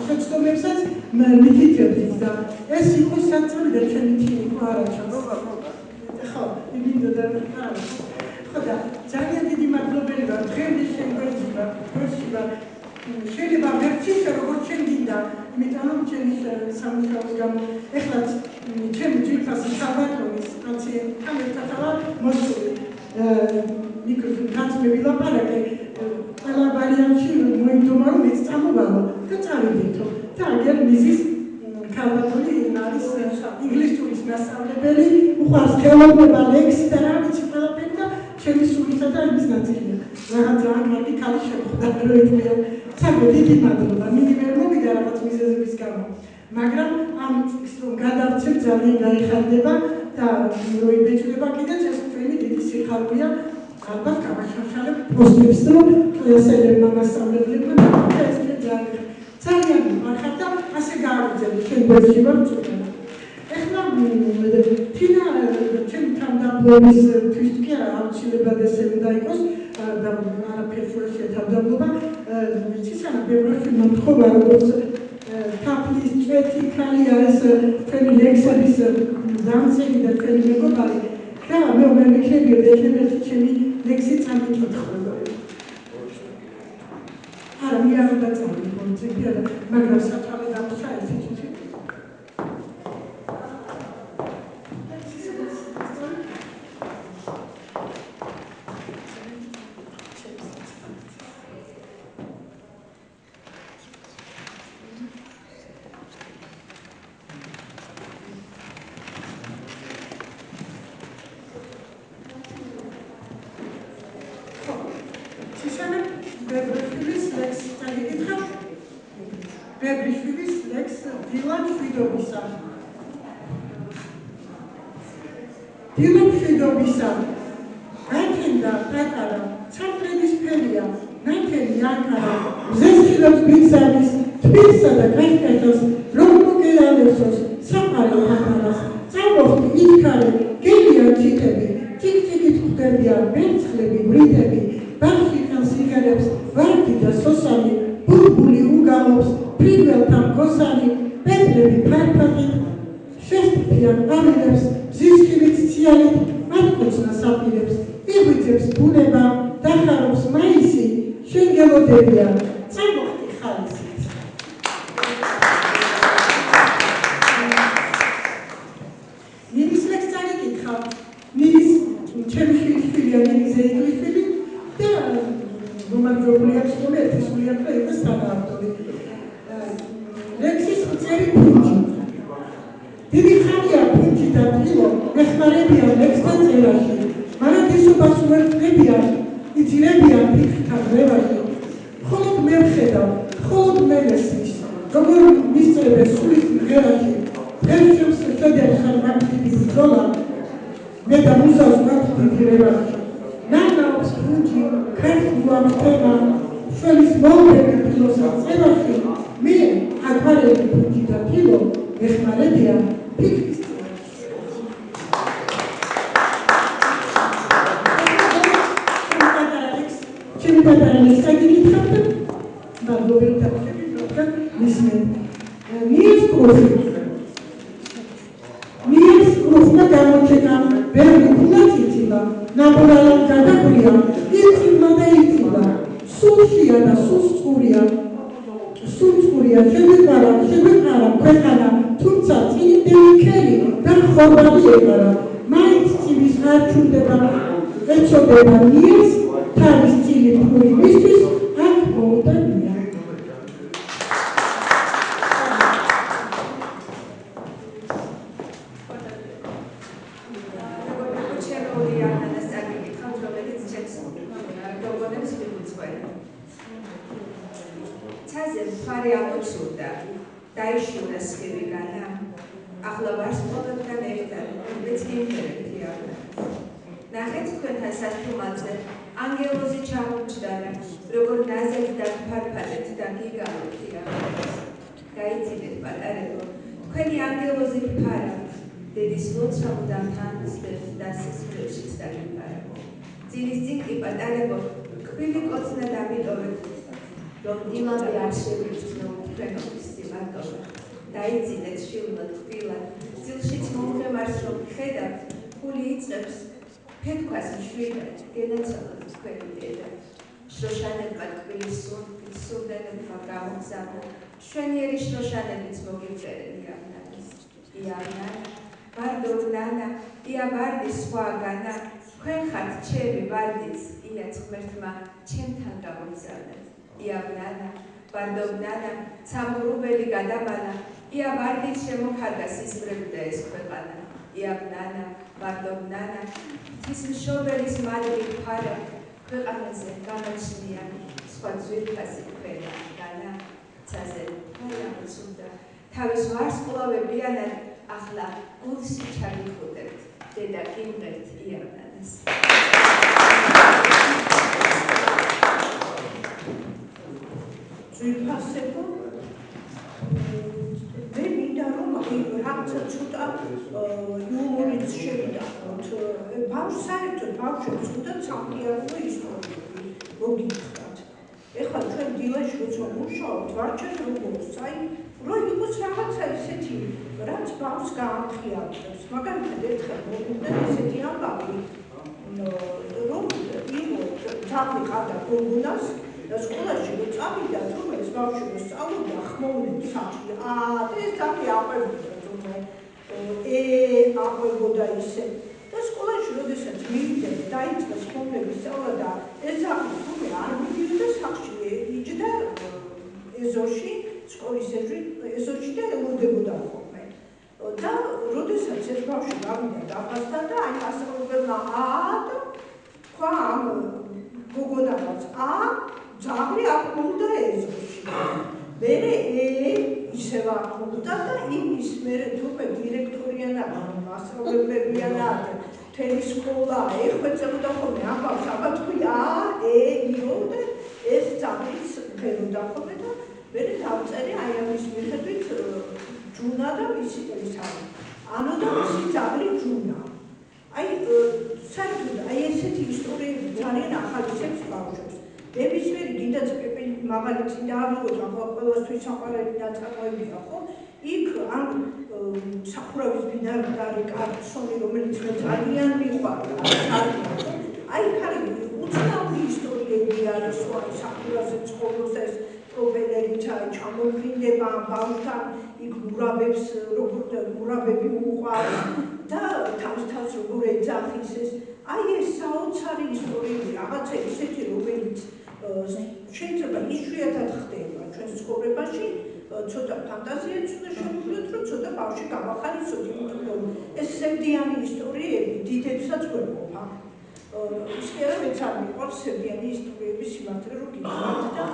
შეცდომებსაც მითითებდით და ეს იყო საწყობი და ჩემი თინი არა ჩაბობა ხო იმინდოდა ხო და ძალიან დიდი მადლობელი ვარ დღემდე შემგვეძი ვარ გორში ვარ შეიძლება ვერჩის როგორც შენ გინდა იმიტომ რომ ჩემი სამუშაოს გამო ეხლაც ჩემი ჯგუფი საბატონის კაცთან ერთად ვარ მოსული მიკროფონს მივილაპარაკე ყველა ვარიანტში მოინდომა რომ მეც წამოვალო და წავიდეთო და აგერ მიზის ქალბატონი არის ინგლისურის მასწავლებელი უყვარს ხელოვნება ლექსი და რა ვიცი ყველაფერი და ჩემი სულისა და იმის ნაწილია რაღაც ძალიან კარგი ქალი შეხვდა რო ეთქვია ცაგო დიდი მადლობა მინი ვერ მოვიდა რაღაც მიზეზების გამო მაგრამ ამ წიგნს რომ გადავცემ ძალიან გაიხარდება და რო იბეჭდება კიდეც ეს ჩვენი დიდი სიხარულია ალბათ გავაშაშალებ პოსტებს რომ ესელებმა მასწავლებლებმა და ეს ძალიან ვახარ და ასე გავიძებთ ჩვენ გვერდში ვარ წუნა ეხლა თინა ჩემი თავდამსხმელის თვისკი აუცილებლად ესე უნდა იყოს და არაფერს ვერ შეთავდამობა ცისანა ბევრი მომთხოვა როგორც თაფლის ჭვეთი ქალია ეს ჩვენი ლექსების დამცელი და ჩვენი მეგობარი და მე მეკითხები ექნებოდი ჩემი ლექსი წამიკითხება არა მე არ დაწამდი კონცეფცია მაგრამ სათავე დამუშა ეს თვითონ Bebrishvilis lex დილა მშვიდობისა. დილა მშვიდობისა. გაჩენდა დაკარა, ცალკრედის ფერია, ნათელი ანკარა, მზესხილებს ბიძანის, თბილსა და კაშკაშას, რომ მოგეალესოს, საფარი აფარას, წამოხდი იქარე, გელია ჩიტები, ჩიკ-ჩიკით ხვდებიან მერცხლები, ვრიდები, ბავშვი ხელს იღერებს, ვარდი და სოსანი, ბულბული უგალობს, ფრინველთა მგოსანი, პეპლები ფარფახით, შესტფიან ავილებს, ზისხილით ციალით, მათკოცნა საპირებს, იღვიძებს ბუნება, დახარობს მაისი, შენგელოდებიან, წამოხდი ხალისით. მირის ლექს წარიკითხა, მირის ჩემი შვილია, მირის ზეიგვიშვილი და რომაჯობული აქვს ხოლმე ერთი სული აქვს და იყოს თანაავტორი. ლექსის წერი ფუნჯი. დიდი ხანია ფუნჯი და ტილო ეხმარებიან ლექსთან წერაში, მაგრამ ისობას უერთდებიან, იძილებიან ფიქრთან რევაში. მხოლოდ მე ვხედავ, მხოლოდ მე ვესმის, როგორ მისწრებენ სულის მღერაში, დღეს შევხედავ ხარ მაგდიდი ბრძოლა, მე და მუსავს მაგდიდი რევაში. ნანაობს ფუნჯი, ქართულა ხდება, შველის მოლდები ფილოსა წერაში, მე აკარები ფუნჯი და ფილო ეხმარებიან ფიქრის წერაში. ჩემი პატარა ლექსი გიგითხავდა, მაგრამ დავხები რომ მისმენ. მიეს კრუხმა გამოჩეკა, ბევრი ფულაც იწილა, ნაბურალად გადაგვია, იწილა და იწილა, სულშია და სულწყურია, შემეყარა ქვეყანა, თუმცა წინდელი ქერი და ხორბალი ეყარა, მაინც წივის არ ჩუნდება, ეწოდება მიეს, თავის წილი ფული მისთვის, აქ მოვიდა მია. დაიშურა სხივიგანა, ახლა ვარს ყოველთან ერთად, მეც გიმხერებია. ნახეთ თქვენთან სასტუმალზე, ანგელოზი ჩამოჩდარა, როგორ ნაზეთ და ფარფალეთ და გიგალოთია. გაიცინეთ პატარებო, თქვენი ანგელოზი ფარა, დედის ლოცვა მუდამ თანხმდებს და სისხლშიც დაგიფარა. ძილის წინ კი პატარებო, კბილი კოცნა დამიტოვეთ, რომ დილაბი არ შევიჩნო თქვენობის სიმარტოვე. დაიცინეთ შილმად ხვილად, ძილშიც მომღემარს რომ ხედავთ, ფული იწევს, ფეთქვას მშვიდად, გენაცვალოთ თქვენი დედა. შროშანებმა ტკბილის სურდენებმა გამოგზავნა, მშვენიერი შროშანებიც მოგიწერენ იავნანის. იავნანა, ვარდობ ნანა, ია ვარდი სხვაგანა, თქვენ ხართ ჩემი ვარდიც, ია ღმერთმა ჩემთან გამოგზავნეთ. იავნანა, ვარდობ ნანა, ცამურუბელი გადაბანა, ია ვარდიც შემოხარდა სისწრებდა ეს ქვეყანა. იავნანა, ვარდობ ნანა, ღვთის მშობელის მადლით ფარა, ქვეყანაზე გამაჩნია სხვა ძვირფასი ქვედა განა. ცაზე ფარამოცუდა, თავის ვარსკვლავებიანად ახლა გულში ჩაგიხუტებთ, დედა გიმღერთ იავნანას. ძვირფასებო, მე მინდა რომ რაღაცა ცოტა იუმორიც შევიდახოთ. ბავშვს საერთოდ ბავშვებს ცოტა სამყარო ისტორიული მოგითხრათ. ეხლა ჩვენ დილაში როცა მუშაობთ, ვარჩევთ როგორც, რომ იყოს რაღაცა ისეთი, რაც ბავშვს გაამხიარებს. მაგალითად ერთხელ მოგვიდა ესეთი ამბავი, რომ ძაღლი ყავდა გოგონას და სკოლაში რო წავიდა, რომელიც ბავშვი სწავლობდა ხმოვნების სახლში. და ეს ძაღლი აყვებოდა, აყვებოდა ისე. და სკოლაში როდესაც მივიდა და დაიწყო ხმოვნების სწავლა და ეს ძაღლი თუმე არ მიდიოდა სახლში, იჯდა ეზოში, სკოლის ეზოში და ელოდებოდა ხოლმე. და როდესაც ეს ბავშვი გავიდა დაბასთან და ასწავლებელმა და თქვა ამ გოგონას ძაღლი აქ მომდა ეზოში. მერე ისევ აღმოხდა და იმის მერე თუმე დირექტორიანა, მასწავლებლებიანა, მთელი სკოლა ეხვეწებოდა ხოლმე ამბავს, აბა თქვი ე-ი-ო და ეს ძაღლიც ფეროდა ხოლმე და მერე დავწერე აი ამის მიხედვით ჯუნა და მისი წერისავი. ანუ და მისი ძაღლი ჯუნა. აი საერთოდ აი ესეთი ისტორიები ძალიან ახალისებს ბავშვებს. ნებისმიერი გინდაც მაღალიცი დაავიღოთ, ახლა ყველასთვის საყვარელი ნაწარმოებია, ხო? იქ ამ სახურავის ბინადარი კაცონი, რომელიც მე ძალიან მიყვარდა, აი ხარი უცნაური ისტორიები არის, აი სახურავზე ცხოვრობს ეს პროპელერით ჩამოგვინდება ბავშვთან, იქ მურაბებს, როგორც მურაბები უყვარს და თავს როგორ ეძახის ეს, აი ეს საოცარი ისტორიები, რაღაცა ისეთი, რომელიც შეიძლება იშვიათად ხდება ჩვენს ცხოვრებაში, ცოტა ფანტაზიაც უნდა შევუდგოთ, რომ ცოტა ბავშვი გამახალისოთ, იმიტომ რომ ეს სევდიანი ისტორიები დიდებსაც გვეყოფა. ის კი არა, მეც არ მიყვარს სევდიანი ისტორიების სიმართლე, რომ გიძვათ და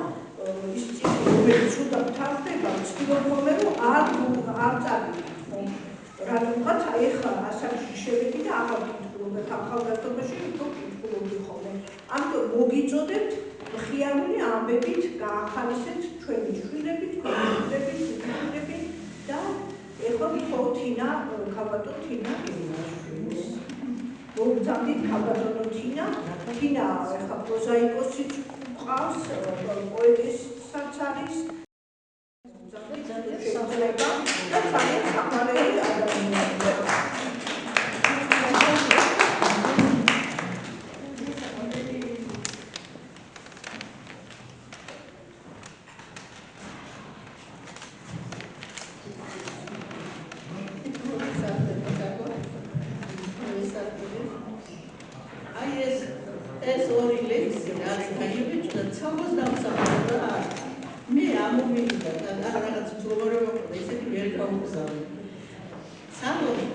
ის წიგნი, რომელიც უნდა გთავდება, ვცდილობ ხოლმე, რომ არ წაგიკითხო. რატომღაც აი ახლა ასაკში შევედი და აღარ ვკითხულობ, ახალგაზრდობაში უფრო ვკითხულობდი ხოლმე. ამიტომ მოგიწოდებთ ხიარული ამბებით გაახალისეთ ჩვენი შვილები, შვილები და ეხლა მხოლოდ თინა, ქალბატონ თინა გიმნაზიის. მოგწამდით ქალბატონო თინა ეხლა პროზაიკოსიც ყავს, პოეტისაც არის. შეიძლება და ძალიან საყვარელი ადამიანია. ეს ორი ლექსი არის გაიგებიჭდა ცალკე დამსახურდა მე ამოვიდა და რაღაც ცხოვრება მოხდა ისეთი ვერ გავუგზავნე სამოდი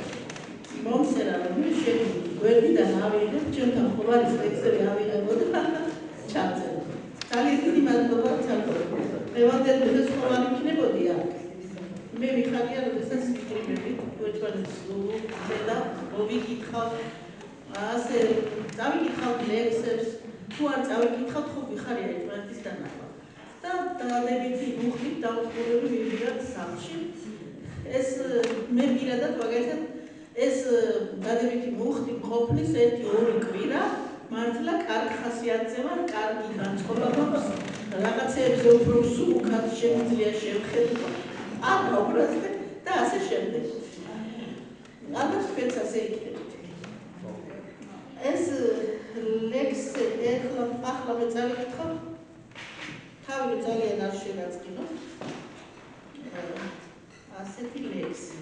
მომსერა რომ მე გვერდიდან ავიღებ ჩემთან ხوارის ლექსები ავიღებოდა ჩაწერე ძალიან დიდი მადლობა ცალკე დღევანდელი ეს ხوارი იქნებოდია მე მიხარია როდესაც ვიკრიბები ერთმანეთს და მოვიკითხავ ასე წავიკითხავთ ლექსებს, თუ არ წავიკითხავთ, ხო ვიხარია ერთმანეთის დანახვა. და დადებითი მუხტით დაუწყურები მივიდათ სახლში. ეს მე პირადად მაგალითად ეს დადებითი მუხტი მყოფნის 1-2 კვირა მართლა კარგ ხასიათზე ვარ, კარგი განწყობა მაქვს, რაღაცეებზე უფრო სულკად შემიძლია შევხედო, არ გავბრაზდე და ასე შემდეგ. ალბათ თქვენც ასე იქნებით. ეს ლექსი ახლა მე წავიკითხავ, თავი ძალიან არ შევაწყინო. ასეთი ლექსი.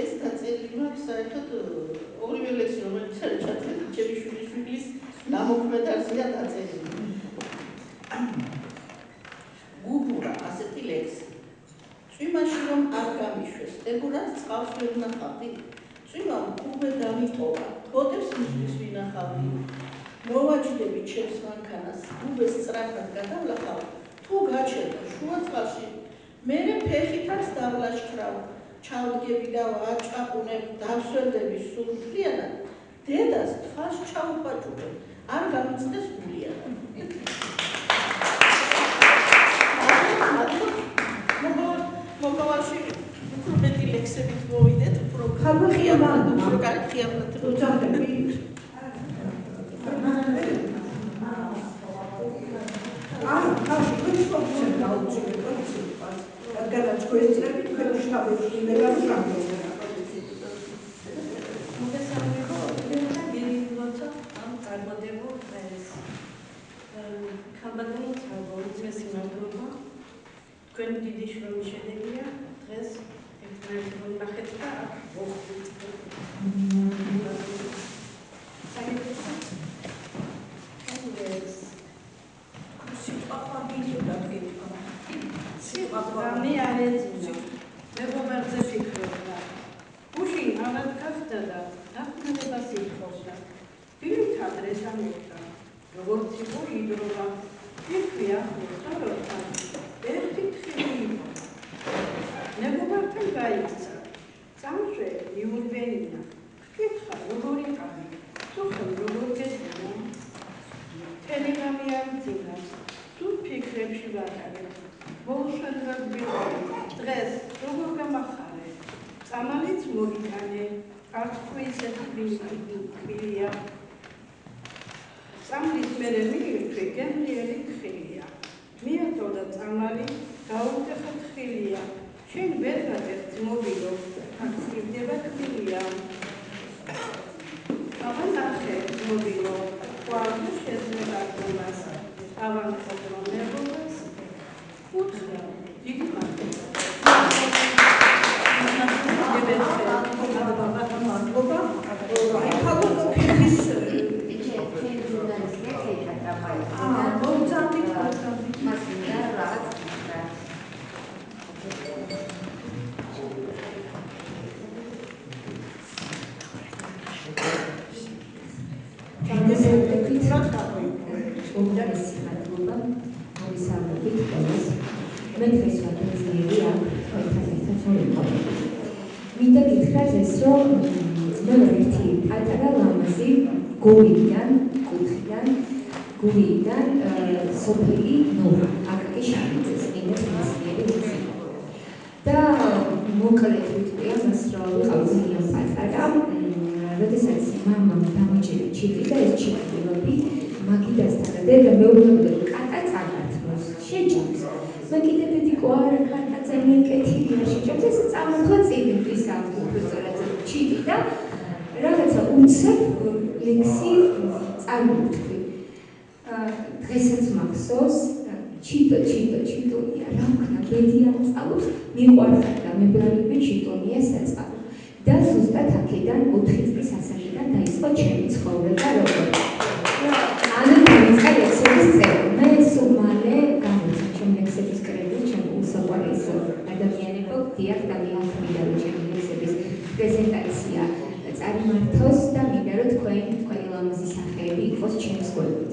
ეს დაწერილი მაქვს საერთოდ ორივე ლექსი, რომელიც არის ჩაწერილი ჩემი შვილიშვილის ნამოქმედარზეა დაწერილი. გუბურა ასეთი ლექსი. წვიმაში რომ არ გამიშვეს, ეგურას წყალს ვერ ვნახავდი. წვიმამ კუბე დამიტოვა. ოდებს მისთვის ვინახავდი. მოვაჩდები ჩემს მანქანას, გუბეს სწრაფად გადავლახავ, თუ გაჩერდა შუა წყალში, მერე ფეხითაც დავლაშქრავ, ჩავდგები და ვაჭაყუნებ, დავსვენდები სულ მთლიანად, დედას თვალს ჩაუყვაჭუყებ, არ გამიწყდეს გულიანად. მოგავაში უფრო მეტი ლექსებით მოვიდეთ, უფრო ხიარულად, უფრო კარგი ხიარულად უძახები. თავში ვიწყობთ გაუწევთ, რადგანაც გვესწრები თქვენ შთაბეჭდილება გამიგზავნა. მოგესალმება, გირიულოცა ამ წარმოდებულ დღეს. ქალბატონო უძმესი მადლობა. თქვენ დიდი შრომის შედეგია დღეს ერთმანეთს ვნახეთ და ვოხდით. მე არ ეძინა. მეგობარზე ფიქრობდა. გუშინ აღარ გახდა და დაქმნებას ითხოვდა. ფილმით ადრეს ამოხდა. როგორც იყო იდროვა. ფიქრი ახლოს არ ვარ. ერთი ხილი იყო. მეკუთრე მიუვენია. კითხა, როგორი კარი, თუხე როგორ გესმო? თელეგრამი არ მძინავს, თუ ფიქრებში ვატარებ. მოუშვებლად ვიყავი, დღეს როგორ გამახარე? წამალიც მოგიტანე, არ თქვი ისეთი ბილია. წამლის მერე მიირთვი, გემრიელი თხილია. მიათო და წამალი გაუტეხა თხილია. შენ ვერ გაგერთ მობილო, აქ ხდება თხილია. აბა ნახე მობილო, ყვავდა შეძნება გულას, ავანხობ მებობას, უთხრა, დიდი მადლობა. მინდა გითხრათ ეს, რომ ნომერ 1 პატარა ლამაზი გურიდან, კუთხიდან, გურიდან სოფელი ნორა, აკაკი შარიძეს, მინდა მისიერი უცი. და მოკლედ ვიტყვია მას, რომ ვიყავ ძალიან პატარა, როდესაც მამამ დამაჭირა ჩიტი და ეს ჩიტილობი მაგიდასთან და დედა მეუბნებოდა, რომ კატა წაგართმოს, შეჭამს. მე კიდე დედიკო არა კატა ძალიან კეთილია შეჭამს, ეს წამოხო წიგნის უბრალოდ ჩიტი და რაღაცა უცებ ლექსი წარმოვთქვი. დღესაც მახსოვს, ჩიტონია, რა ვქნა, ბედია სწავლობს, მიყვარხარ და მებრალები ჩიტონია საწყალო. და ზუსტად აქედან 4 წლის ასაკიდან დაიწყო ჩემი ცხოვრება როგორ. ანუ დაიწყო ლექსების წერა. მე სულ მალე გამოიცა ჩემი ლექსების კრებული, ჩემი უსაყვარლეს ადამიანებო, დიახ და მიახმიდა რომ ჩემი ლექსების პრეზენტაცია წარიმართოს და მინდა რომ თქვენი ლამაზი სახეები იყოს ჩემს გვერდით.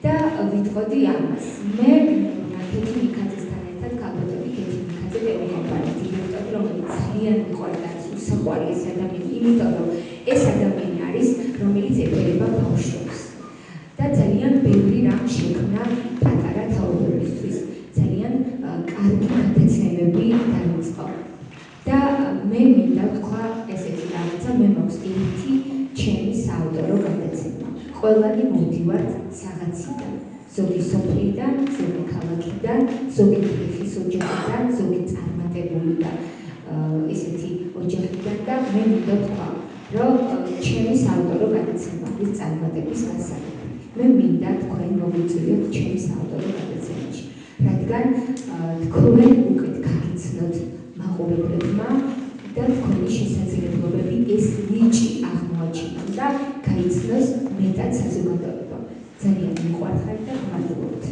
და ვიტყოდი ამას. მე კეთი მიქაძესთან ერთად ქალბატონი კეთი მიქაძე პერმიკომპანიის დირექტორი, რომელიც ძალიან მიყვარდა საყვარლის ადამიანი, იმიტომ რომ ეს ადამიანი არის, რომელიც ეფერება ბავშვებს. და ძალიან ბევრი რამ შექმნა პატარა თაობებისთვის. ძალიან კარგი გადაცემები დაიწყო. და მე მინდა ვთქვა ესეთი რაღაცა, მე მაქვს ერთი ჩემი საავტორო გადაცემა. ყველანი მოვდივართ რაღაციდან. ზოგი სოფლიდან, ზოგი ქალაქიდან, ზოგი გლეხის ოჯახიდან, ზოგი წარმატებული და ესეთი ოჯახიდან და მე მინდა ვთქვა, რომ ჩემი საავტორო გადაცემების წარმატების გასაგები. მე მინდა თქვენ მოვიწვიოთ ჩემი საავტორო გადაცემაში, რადგან თქვენ უკეთ გაგიცნოთ მაყურებლებმა და თქვენი შესაძლებლობები ეს ნიჭი აღმოაჩინონ და გაიცნოს მეტად საზოგადოება. ძალიან მიყვარხარ და გმადლობთ.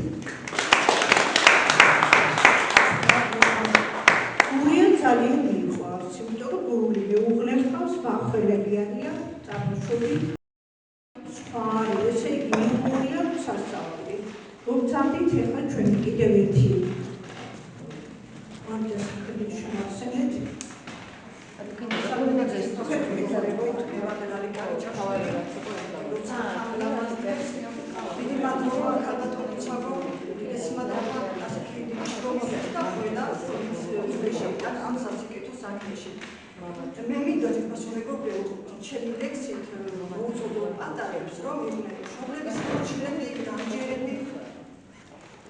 გურია ძალიან მიყვარს, იმიტომ რომ გურული მეუღლეს ყავს, ბახველები არიან, წარმოშობით. სხვა ესე იგი გურია სასწაული. მომწამდით ახლა ჩვენ კიდევ ერთი ამას ხელი შევასწრებთ. დიდი მადლობა ქალბატონი ჩაგო, ეს მადლობა ასეთი პრომოცია და ყველა შეიტან ამ სასიკეთო საქმეში. მე მინდა თვითონ მეგობრებო, ჩემი ლექსით მოუწოდო პატარებს, რომ იყვნენ მშობლების მოჩილები, გამჯერები,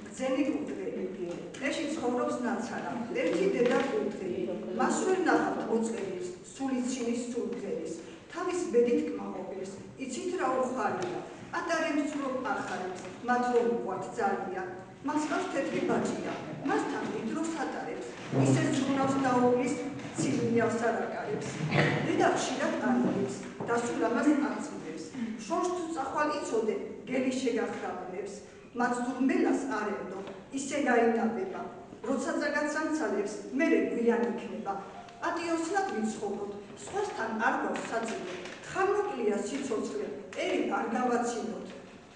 გზელი კუთხეები. ეში ცხოვრობს ნაცარა, ერთი დედა კუთხე, მას ვერ ნახავთ მოწყელის, სულიცინის სულძელის, თავის ბედით კმაყოფილს, იცით რა უხარია, პატარებს რომ ახარებს, მათ რომ უყვართ ძალიან, მას ყავს თეთრი ბაჭია, მასთან დიდროს ატარებს, ისე ზრუნავს დაუვლის, ციგნიავს არაკარებს, დედა ხშირად ანებს, და სულ ამას აწმებს, შორს თუ წახვალ იცოდე, გელი შეგახრავნებს, მათ ძურმელას არ ემდო, ისე გაინაბება, როცა წაგაცამცალებს, მერე გვიან იქნება, პატიოსნად ვიცხოვროთ, სხვასთან არ გვაქვს საძილო, თხარმოკლია სიცოცხლე, ერი არ გავაცინოთ,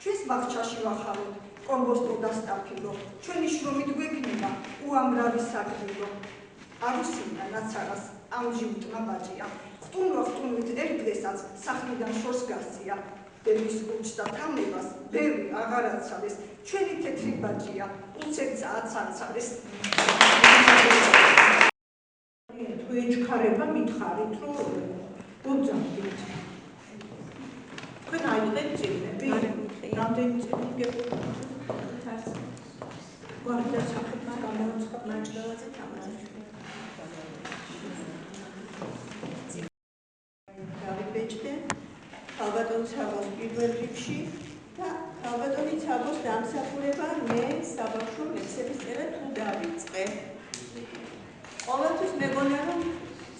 ჩვენს ბაღჩაში ვახაროთ, კომბოსტო და სტაფილო, ჩვენი შრომით გვექნება უამრავი საქმრო, არ უსინა ნაცარას ამჟი უტმა ბაჭია. სტუმრობით ერთ დღესაც სახლიდან შორს გასწია. ბერმის კუჩს და თამნებას ბევრი აღარ აცავეს. ჩვენი თეთრი ბაჭია უცებცა აცარცარეს. თუ ეჩქარება მითხარით, რომ გოძახდით. თქვენ აიღეთ წიგნები? რამდენი წიგნი გეყოლათ? გვარდა საფრთხის გამოაცხადა ნაჭდელაზე თამაში. გავიბეჭდე ქალბატონ ცაბოს პირველ რიგში და ქალბატონი ცაბოს დამსახურება მე საბავშვო ლექსების წერა თუ დავიწყე. ყოველთვის მეგონა რომ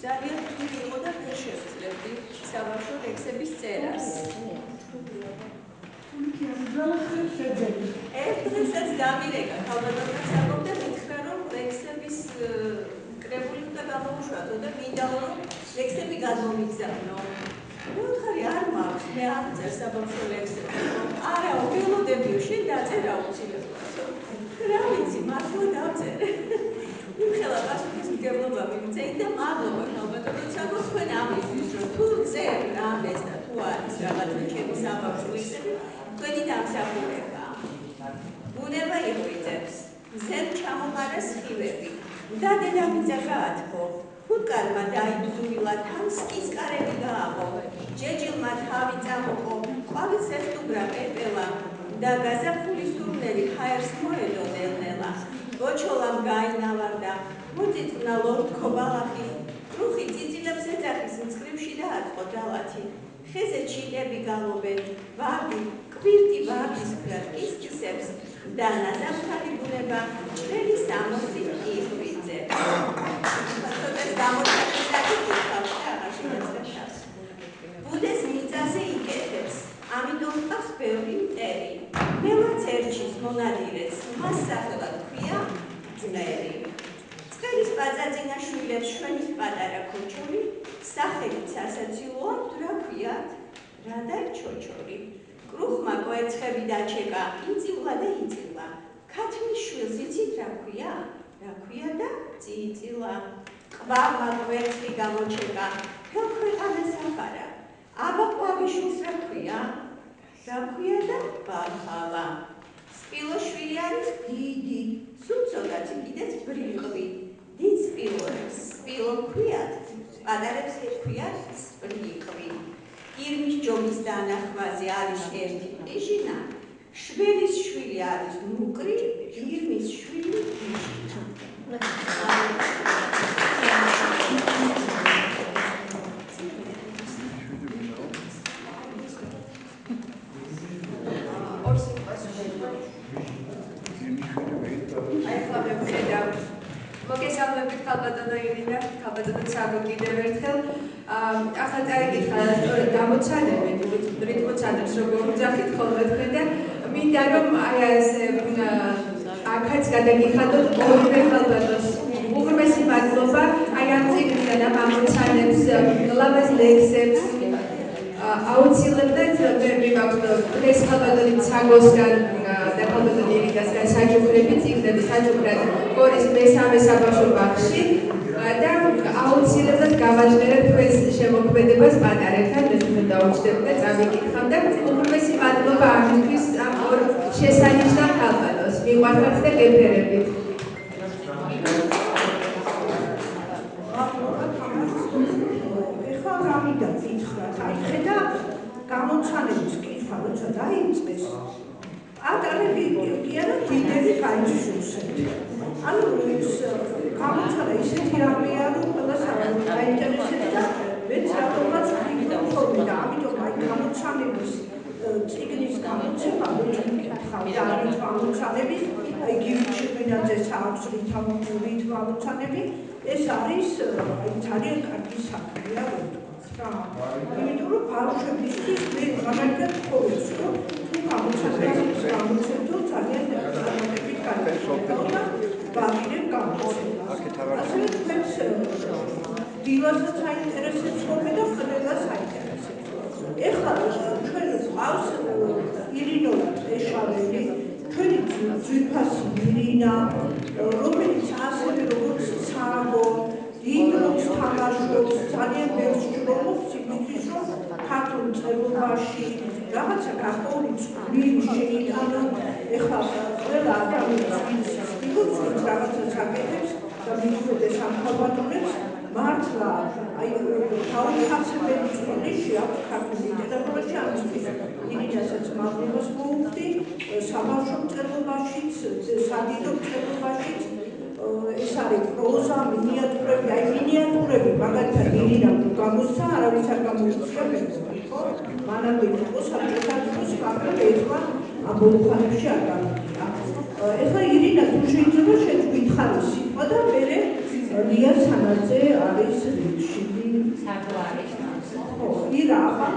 ძალიან რთული იყო და ვერ შევძლებდი საბავშვო ლექსების წერას. ერთ დღესაც დამირეკა ქალბატონმა საბამ და მითხრა რომ ლექსების კრებული უნდა გამოუშვათო და მინდა რომ ლექსები გადმომიგზავნო. ვუთხარი არ მაქვს, მე არ წერ საბავშვო ლექსები. არა, ველოდებიო, შენ დაწერ აუცილებლად. რა ვიცი, მართლა დავწერე. იმხელა პასუხის მგებლობა მიმწეი და მადლობა ქალბატონო საბოს თქვენ ამისთვის, რომ თუ წერ რამეს და თუ არის რაღაცა ჩემი საბავშვო ლექსები, თქვენი დამსახურება. ბუნება იღვიძებს, მზემ ჩამოყარა სხივები და დედამიწა გაათბო. ფუტკარმა დაიბრძულა, თანსკის კარები გააღო, ჯეჯილმა თავი წამოყო, ყვავილს ეხტუბრა პეპელა და გაზაფხული სურნელი ჰაერს მოედო ნელ-ნელა. ბოჩოლამ გაინავარდა, მოწიწნა ლორდქო ბალახი, რუხი წიწილებს ეძახის მწკრივში დააწყო დალათი. ხეზე ჩიტები გალობენ, ვარდი, კვირტი ვარდის კისკისებს და ნაზაფხალი ბუნება ჭრელი სამოსი იღვიძებს. ბუდეს მიწაზე იკეთებს, ამიტომ ყავს ბევრი მტერი. მელაც ერჩის მონადირეს, მას სახელად ქვია ძნელი. წყერის პაწაწინა შვილებს შვენის პატარა ქოჩორი, სახელით სასაცილოა, რა ქვიათ, რადა ჩოჩორი. კრუხმა კვერცხები დაჩეკა, იწილა და იწილა. ქათმის შვილს იცით რა ქვია? რა ქვია და წიწილა. ყვავმა კვერცხი გამოჩეკა, მთელ ქვეყანას აფარა. აბა ყვავიშვილს რა ქვია? რა ქვია და ბარხალა. სპილო შვილი არის დიდი, სულ ცოტათი კიდეც ბრიყვი. დიდ სპილოებს სპილო ქვიათ, პატარებს ქვიათ სპლიყვი. ირმის ჯობის დანახვაზე არის ერთი პიჟინა, შვენის შვილი არის მუკრი, ირმის შვილი პიჟინა. მოგესალმებით ქალბატონო ირინა, ქალბატონო ცაბო კიდევ ერთხელ. ახლა წაიკითხა სწორედ გამოცანები, რიტმოცანებს როგორ ვძახით ხოლმე თქვენ და მინდა რომ აი ესე აქაც გადაგიხადოთ ორივე ქალბატონს. უღრმესი მადლობა აი ამ წიგნიდან ამ ამოცანებს, ლამაზ ლექსებს. აუცილებლად ვერ მივაქვს დღეს ქალბატონი ცაგოსგან და ქალბატონი ირინასგან საჩუქრები წიგნები საჩუქრად გორის მესამე საბავშვო ბაღში და აუცილებლად გავაჟღერებ თქვენს შემოქმედებას პატარებთან, მე თქვენ დაუჩდებ და წავიკითხავ და უღრმესი მადლობა ამისთვის ამ ორ შესანიშნავ ქალბატონს. მიყვარხართ და გეფერებით. ეხლა რამიდა წითხრათ, აი ხედა გამოცანების კითხვა როცა დაიწყეს, პატარები კი არა დიდები გაიჩუსეთ. ანუ ის გამოცანა ისეთი რამეა, რომ ყველას აინტერესებს და მეც რატომაც ვიქნებ ხოლმე და ამიტომ აი გამოცანების წიგნის გამოცემა ვიკითხავ და არის გამოცანები, აი გიორგი კვინაძეს აქვს რით გამოცანები, ეს არის აი ძალიან კარგი საქმეა რომ ვთქვა რა. იმიტომ რომ ბავშვებისთვის მე მაგალითად ხოვებს რომ თუ გამოცანებს გამოცემთო ძალიან წარმატებით გადაგიხადო და ვაპირებ გამოცემას. ასევე თქვენს დილასაც აინტერესებს ხოლმე და ყველას აინტერესებს. ეხლა ჩვენ ყავს ირინოლა ეშაველი, ჩვენი ძვირფასი ირინა, რომელიც ასევე როგორც ცაბო, დიდ როლს თამაშობს, ძალიან ბევრს ჭრომობს იმისთვის, რომ ქართულ წერილობაში რაღაცა გახორი წვრილი შეიტანო. ეხლა ყველა ადამიანს ვინც რაღაცას აკეთებს და მიუხედავად ამ ქალბატონებს მართლა აი თავისუფლებელი წვლილი შეაქვს ქართულ ლიტერატურაში ამისთვის. ირინასაც მადლობას მოუხდი, საბავშვო მწერლობაშიც, სადიდო მწერლობაშიც. ეს არის პროზა, მინიატურები, აი მინიატურები, მაგალითად ირინამ თუ გამოსცა, არავის არ გამოუცხია, ხო? მანამდე იყო საბჭოთა დროს, მაგრამ ეხლა ამ ბოლო ხანებში არ გამოდია. ეხლა ირინა თუ შეიძლება შეგვითხარი სიტყვა და მერე ლია სანაძე არის რიგში. საერთოდ არის. ხო, ირა აბა.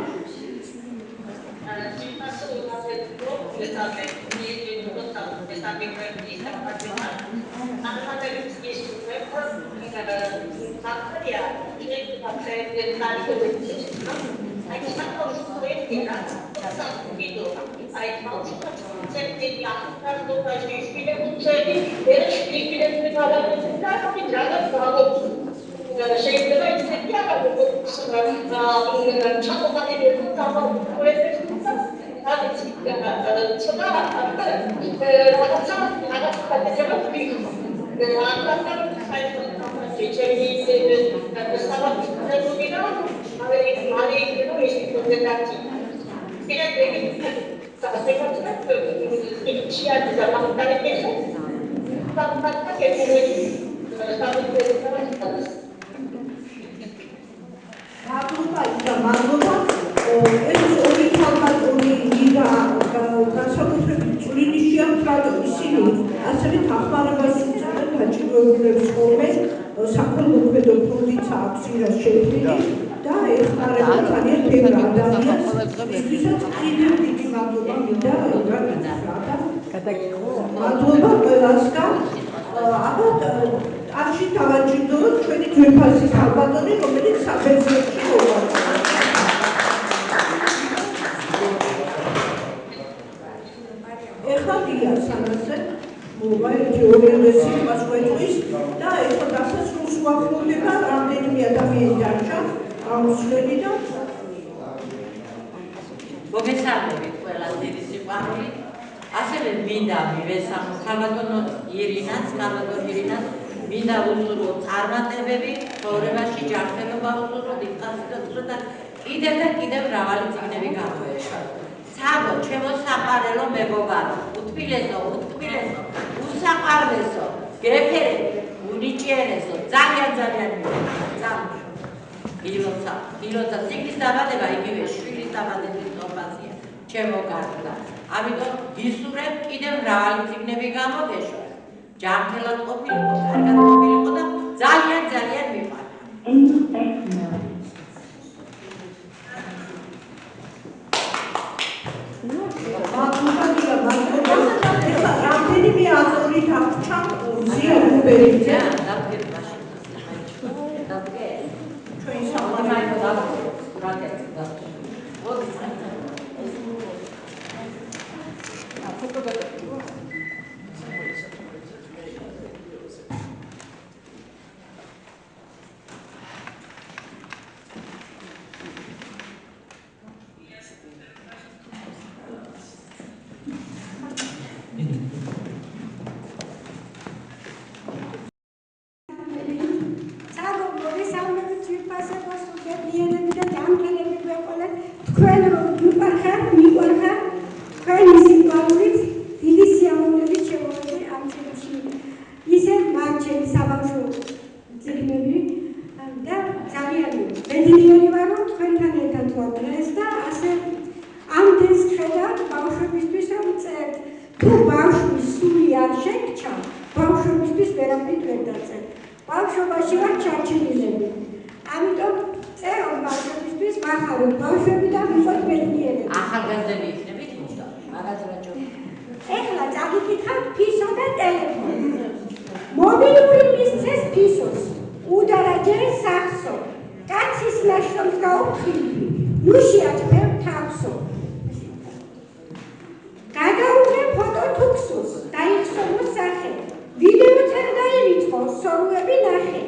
ვიდეო წერდა ირიცხო, სორუები ნახე.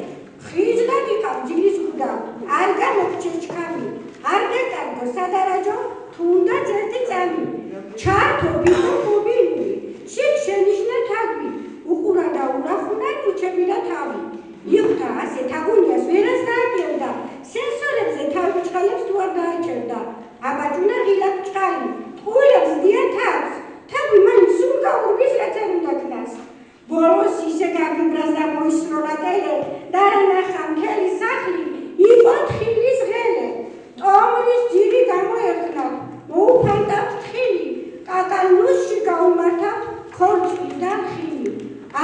ხიზდა მიყავ, ძილის სადარაჯო თუნდაც ერთი წამი ჩართო ბიჭო მობილური შენ შენიშნა თაგვი უყურა და ურახუნა კუჩები და თავი იხვდა ასეთ აგონიას ვერას დააკერდა სენსორებზე თავი ჭყალებს თუ არ დააჭერდა აბაჭუნა ღილა ჭყალი ყულებს დიან თავს თაგვი მაინც სულ გაურბის რაც არ უნდა ქნას ბოლოს ისე გაგიბრას და მოისროლა ტელე და რა ნახა მთელი სახლი იყო თხილის ღელე ტომრის ძირი გამოერქნა მოუფანტავთ თხილი კატალუსში გაუმართავთ ქორწილი და ხილი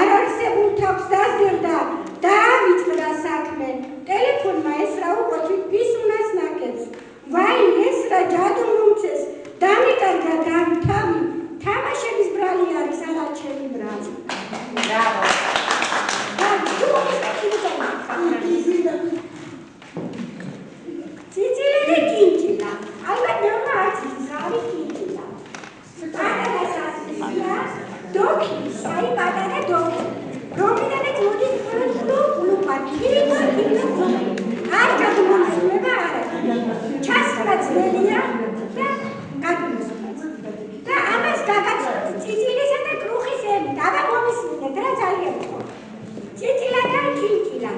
არარსებულ თავს დაზერდა დაავიწყდა საქმე ტელეფონმა ესრა უყოთვით ბისუნას ნაკეთს ვაი ესრა ჯადო მომცეს დამიკარგა თავი თამაშების ბრალი არის აღარჩენი ბრალი ბრავო ციცილე კინჭილა ალბათ მეუნა არც ის არის კინჭილა პატარა სასწია დოქი საი პატარა დოქი რომიდანაც მოდის ყლუპა ქილიკა არ გადმოსულება არა ჩასკრაცველია და გადმოსულება და ამას გაგაცნობთ ციცილისა და კრუხის ელით აბა მომისმინეთ რა ძალიან ხო ციცილა და კინჭილა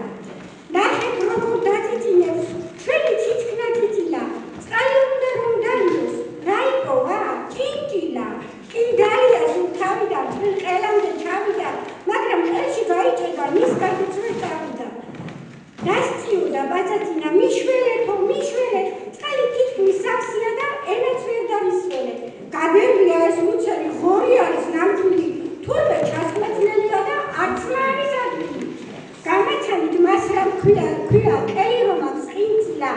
ნახეთ როგორ დაწიწინებს ჩვენი ციცქნა ციცილა წყალი უნდა რომ დაიოს რა იპოვა კინჭილა კიდალია თავიდან ყელამდე ჩავიდა მაგრამ ხელში გაიჭერდა მის გადაცვეს წავიდა დასწიოდა ბაცაცინა მიშველეთო მიშველეთ წყალი თითქმის საქსია და ენაც ვერ დავისველე გაბერია ეს მუცელი ხორი არის ნამდვილი თურმე ჩასკნაწნელია და არც არის ადგილი გამაჩანით მას რა ქვია ყელი რომ აქვს ყინცილა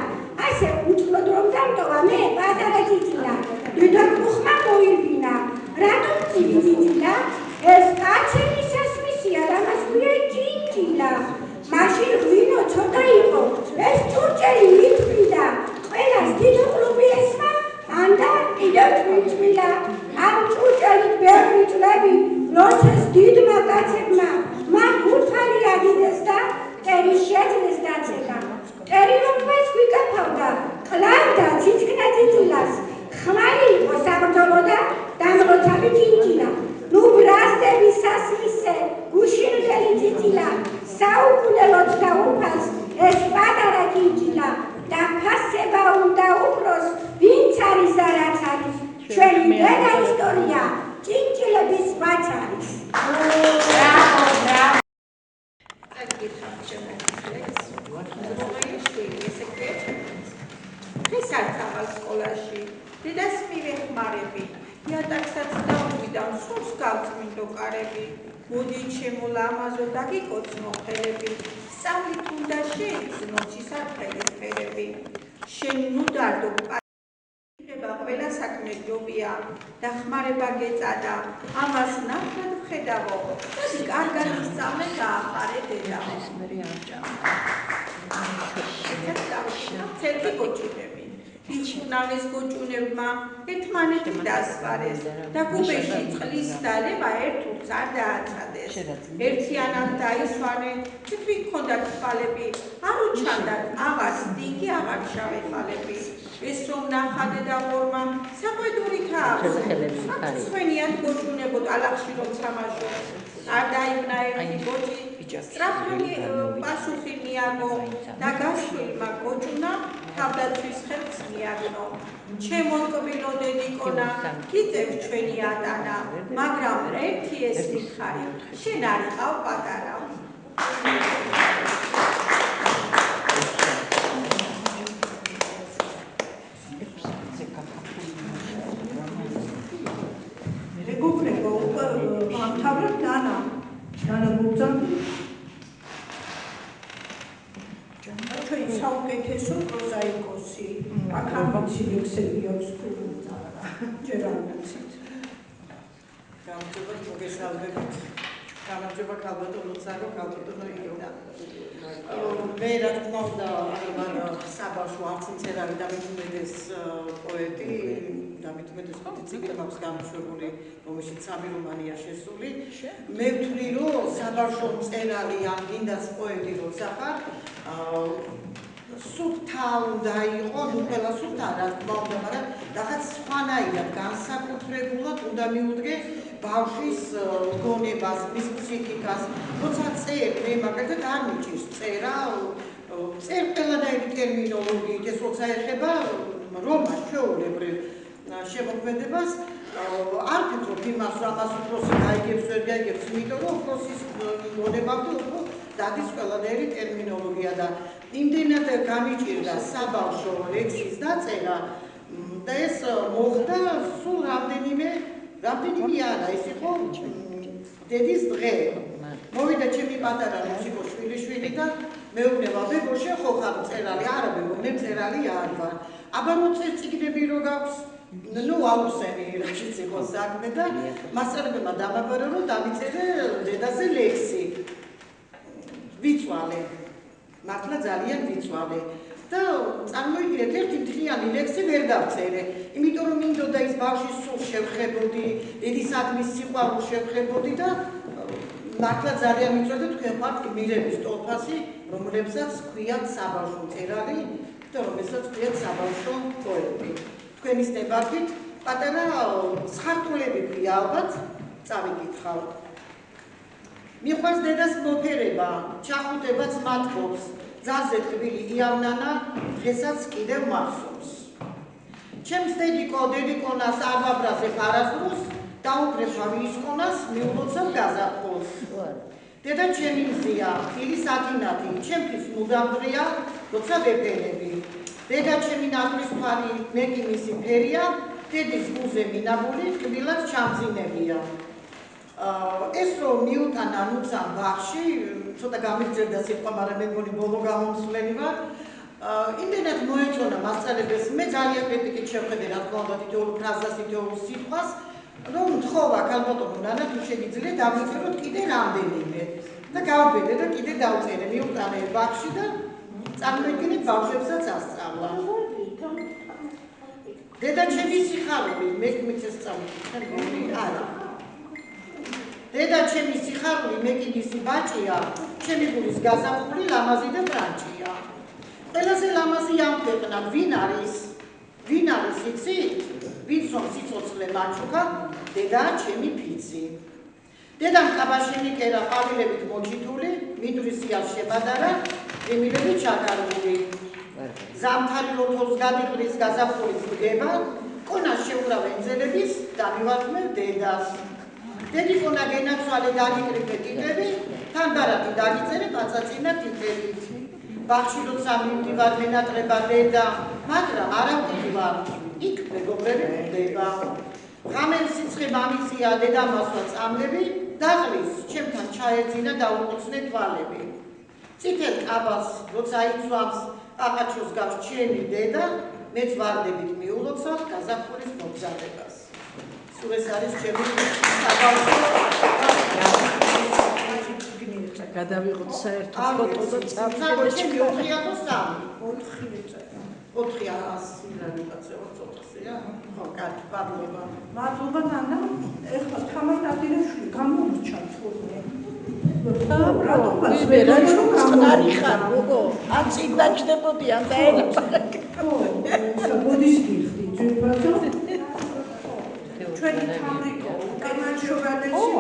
ასე უწყლოდ რომ დამტოვა მე პატარა ციცილა დედა კუხმა მოირბინა რატომ ციცილა ეს კაცები სასმისია და მას ქვია ჭინჭილა მაშინ ღვინო ცოტა იყო ეს ჭურჭელი მითვლიდა ყველას დიდ კლუბი ესმა ანდა კიდევ თვითმილა ამ ჭურჭელით ბევრი წლები როცეს დიდმა კაცებმა მან გულფარი აგიდეს და მტერი შეძლეს დაცება მტერი რომ მას გვიკაფავდა კლავდა ციცქნა ციცილას ხმალი იყო საბრძოლო და დამროცავი ჭინჭილა ნუ ბრასდები სასმისე გუშინდელი ციცილა საუკუნელოდ და უფალს ეს პატარა ჭინჭილა და ფასება უნდა უფროს ვინც არის და რაც არის ჩვენი დედა ისტორია ჭინჭილების ვაც არის დღეს არ წავალ სკოლაში დედას მივეხმარები იატაკსაც დაუმვიდან სულს გავწმინდო კარები მოდი ჩემო ლამაზო დაგიკოცნო ხელები სწავლით უნდა შეიცნო ცისარტყელის ფერები შენ ნუ დარდო ხება ყველა საქმე ჯობია დახმარება გეწადა ამას ნახად ვხედავო კარგად ისწავლე და ახარე დედა ცერგი გოჭუნები იჩნავეს გოჭუნებმა ერთმანეთი დასვარეს და გუბეში წყლის დალება ერთურს არ დააწადეს ერთიანად დაისვანეს თითქმის ჰქონდათ თვალები არ უჩანდათ აღარ სტინგი აღარ შავი ხალები ეს რომ ნახადე და ღორმა საყვედურით აქვს სხვენიათ გოჭუნებოდ ალახში რომ სამაშო არ დაიბნა ერთი გოჭი სწრაფი პასუხი მიაგო და გაშვილმა გოჭუნა თავდაცვის ხელს მიაგნო ჩემო კბილო დედიკონა გიწევს ჩვენი ატანა მაგრამ ერთი ეს მიხარი შენ არ იყავ პატარა მეგობრებო ამთავრებ დანა მოგწამ ჩვენ საუკეთესო პროზაიკოსი აქამდე ლექსები აქვს ჯერ არ ვიცით გამარჯობა მოგესალმებით გამარჯობა ქალბატონო ცარო ქალბატონო იგივნა მე რა თქმა უნდა საბავშვო არცინცერავი და მithumedes პოეტი და mithumedes ციკლი მაქვს გამოშვებული რომელშიც 3 რომანია შესული მე ვთვლი რომ საბავშვო მწერალი ან გინდას პოეტი როცა ხარ სუფთა უნდა იყო, ნუ ყველა სუფთა რა თქმა უნდა, მაგრამ რაღაც სხვანაირად განსაკუთრებულად უნდა მიუდგე ბავშვის გონებას, მის ფსიქიკას. როცა წერ, მე მაგალითად არ მიჭირს წერა, წერ ყველანაირი ტერმინოლოგიით, ეს როცა ეხება რომას ჩვეულებრივ შემოქმედებას, არ ფიქრობ იმას, რომ ამას უფროსი გაიგებს, ვერ გაიგებს, იმიტომ რომ უფროსის გონებამდე უფრო დადის ყველანაირი ტერმინოლოგია და იმდენად გამიჭირდა საბავშვო ლექსის დაწერა და ეს მოხდა სულ რამდენიმე არა, ეს იყო დედის დღე. მოვიდა ჩემი პატარა მუსიკო შვილიშვილი და მეუბნება, ბებო, შენ ხო ხარ მწერალი? არა, ბებო, მე მწერალი არ ვარ. აბა მოწერ წიგნები რო გაქვს? ნუ აუხსენი რაშიც იყო საქმე და მასწავლებელმა დამაბარა, რომ დამიწერე დედაზე ლექსი. ვიწვალე. მართლა ძალიან ვიწვალე. და წარმოიდგინეთ, ერთი მთლიანი ლექსი ვერ დავწერე, იმიტომ რომ მინდოდა ის ბავშვის სულს შევხებოდი, დედისადმის სიყვარულს შევხებოდი და მართლა ძალიან მიწვევდა თქვენ ხართ გმირების ტოლფასი, რომლებსაც ჰქვიათ საბავშვო მწერალი და რომელსაც ჰქვიათ საბავშვო პოეტი. თქვენის ნებართვით პატარა ცხარტულები ქვია ალბათ, წავიკითხავ. მიყვარს დედას მოფერება, ჩახუტებაც მათბობს. Zazet kvili iavnana, დღესაც კიდევ მახსოვს. ჩემს დედიკონას არ ვაბრაზებ არასდროს, დაუკრეფა ვისკონას, მიულოცავ გაზაფხულს. დედა ჩემი მზია, ხილის აკინათი, ჩემთვის მუდამ დღეა, როცა ვეფენები. დედა ჩემი ნაღვისფარი, მე კი მისი ფერია, დედის გულზე მინაბული, ტკბილად ჩამძინებია. ეს რომ მიუტანა ნუცამ ბაღში, ცოტა გამიგრძელდა სიტყვა, მაგრამ მე მგონი ბოლო გამომსვლელი ვარ. იმდენად მოეწონა მასწავლებელს, მე ძალიან კრიტიკით შევხედე, რა თქმა უნდა, თითოეულ ფრაზას, თითოეულ სიტყვას, რომ მთხოვა ქალბატონო ნანა, თუ შეგიძლია დავწეროთ კიდე რამდენიმე და გავბედე და კიდე დავწერე. მიუტანე ბაღში და წარმოიდგინეთ ბავშვებსაც ასწავლა. დედა ჩემი სიხარული, მე გმიცეს წამოდი, არა. დედა ჩემი სიხარული, მე კი მისი ბაჭია, ჩემი გულის გაზაფხული, ლამაზი და ბრანჭია. ყველაზე ლამაზი ამ ქვეყნად ვინ არის იცით? ვინცომ სიცოცხლე მაჩუქა, დედაა ჩემი ფიცი. დედამ ყაბაშენი კერა ყვავილებით მოჭითული, მინდვრისია შებადარა, რიმილები ჩაკარგული. ზამთარი ლოთოს გადიყრის გაზაფხულის დგება, კონას შეურავ ენძელების, დამივარქმევ დედას. დედიკონა გენაცვალე დაგიკრიფე ტიტები, თან ბარათი დაგიწერე პაწაწინა ტიტებით. ბაღში როცა მივდივარ მენატრება დედა, მაგრამ არა ვდივარ, იქ მეგობრები გვხვდება. ღამენ სიცხე მამისია დედამასვა წამლები, დაყრის, ჩემთან ჩაეძინა დაუყუცნე თვალები. წითელ კაბას როცა იცვამს, აყაჩოს გავს ჩემი დედა, მეც ვარდებით მიულოცავ გაზაფხულის მოგზადებას. სულ ეს არის ჩემი საბავშვო. გადავიღოთ საერთო ფოტო და წავიდეთ ჩემი 403. 400 რადიკაცია 400-ია. ხო, კარგი, პაბლობა. მადლობა ნანა. ეხლა თამარ ნადირაშვილი გამომრჩა თურმე. ვიბერა წყარი ხარ, გოგო. ან წინ დაჭდებოდი ან დაერიფა. ხო, საბოდის გიხდი, ძვირფასო. ჩვენი თამრიკო, კემანშობადელში,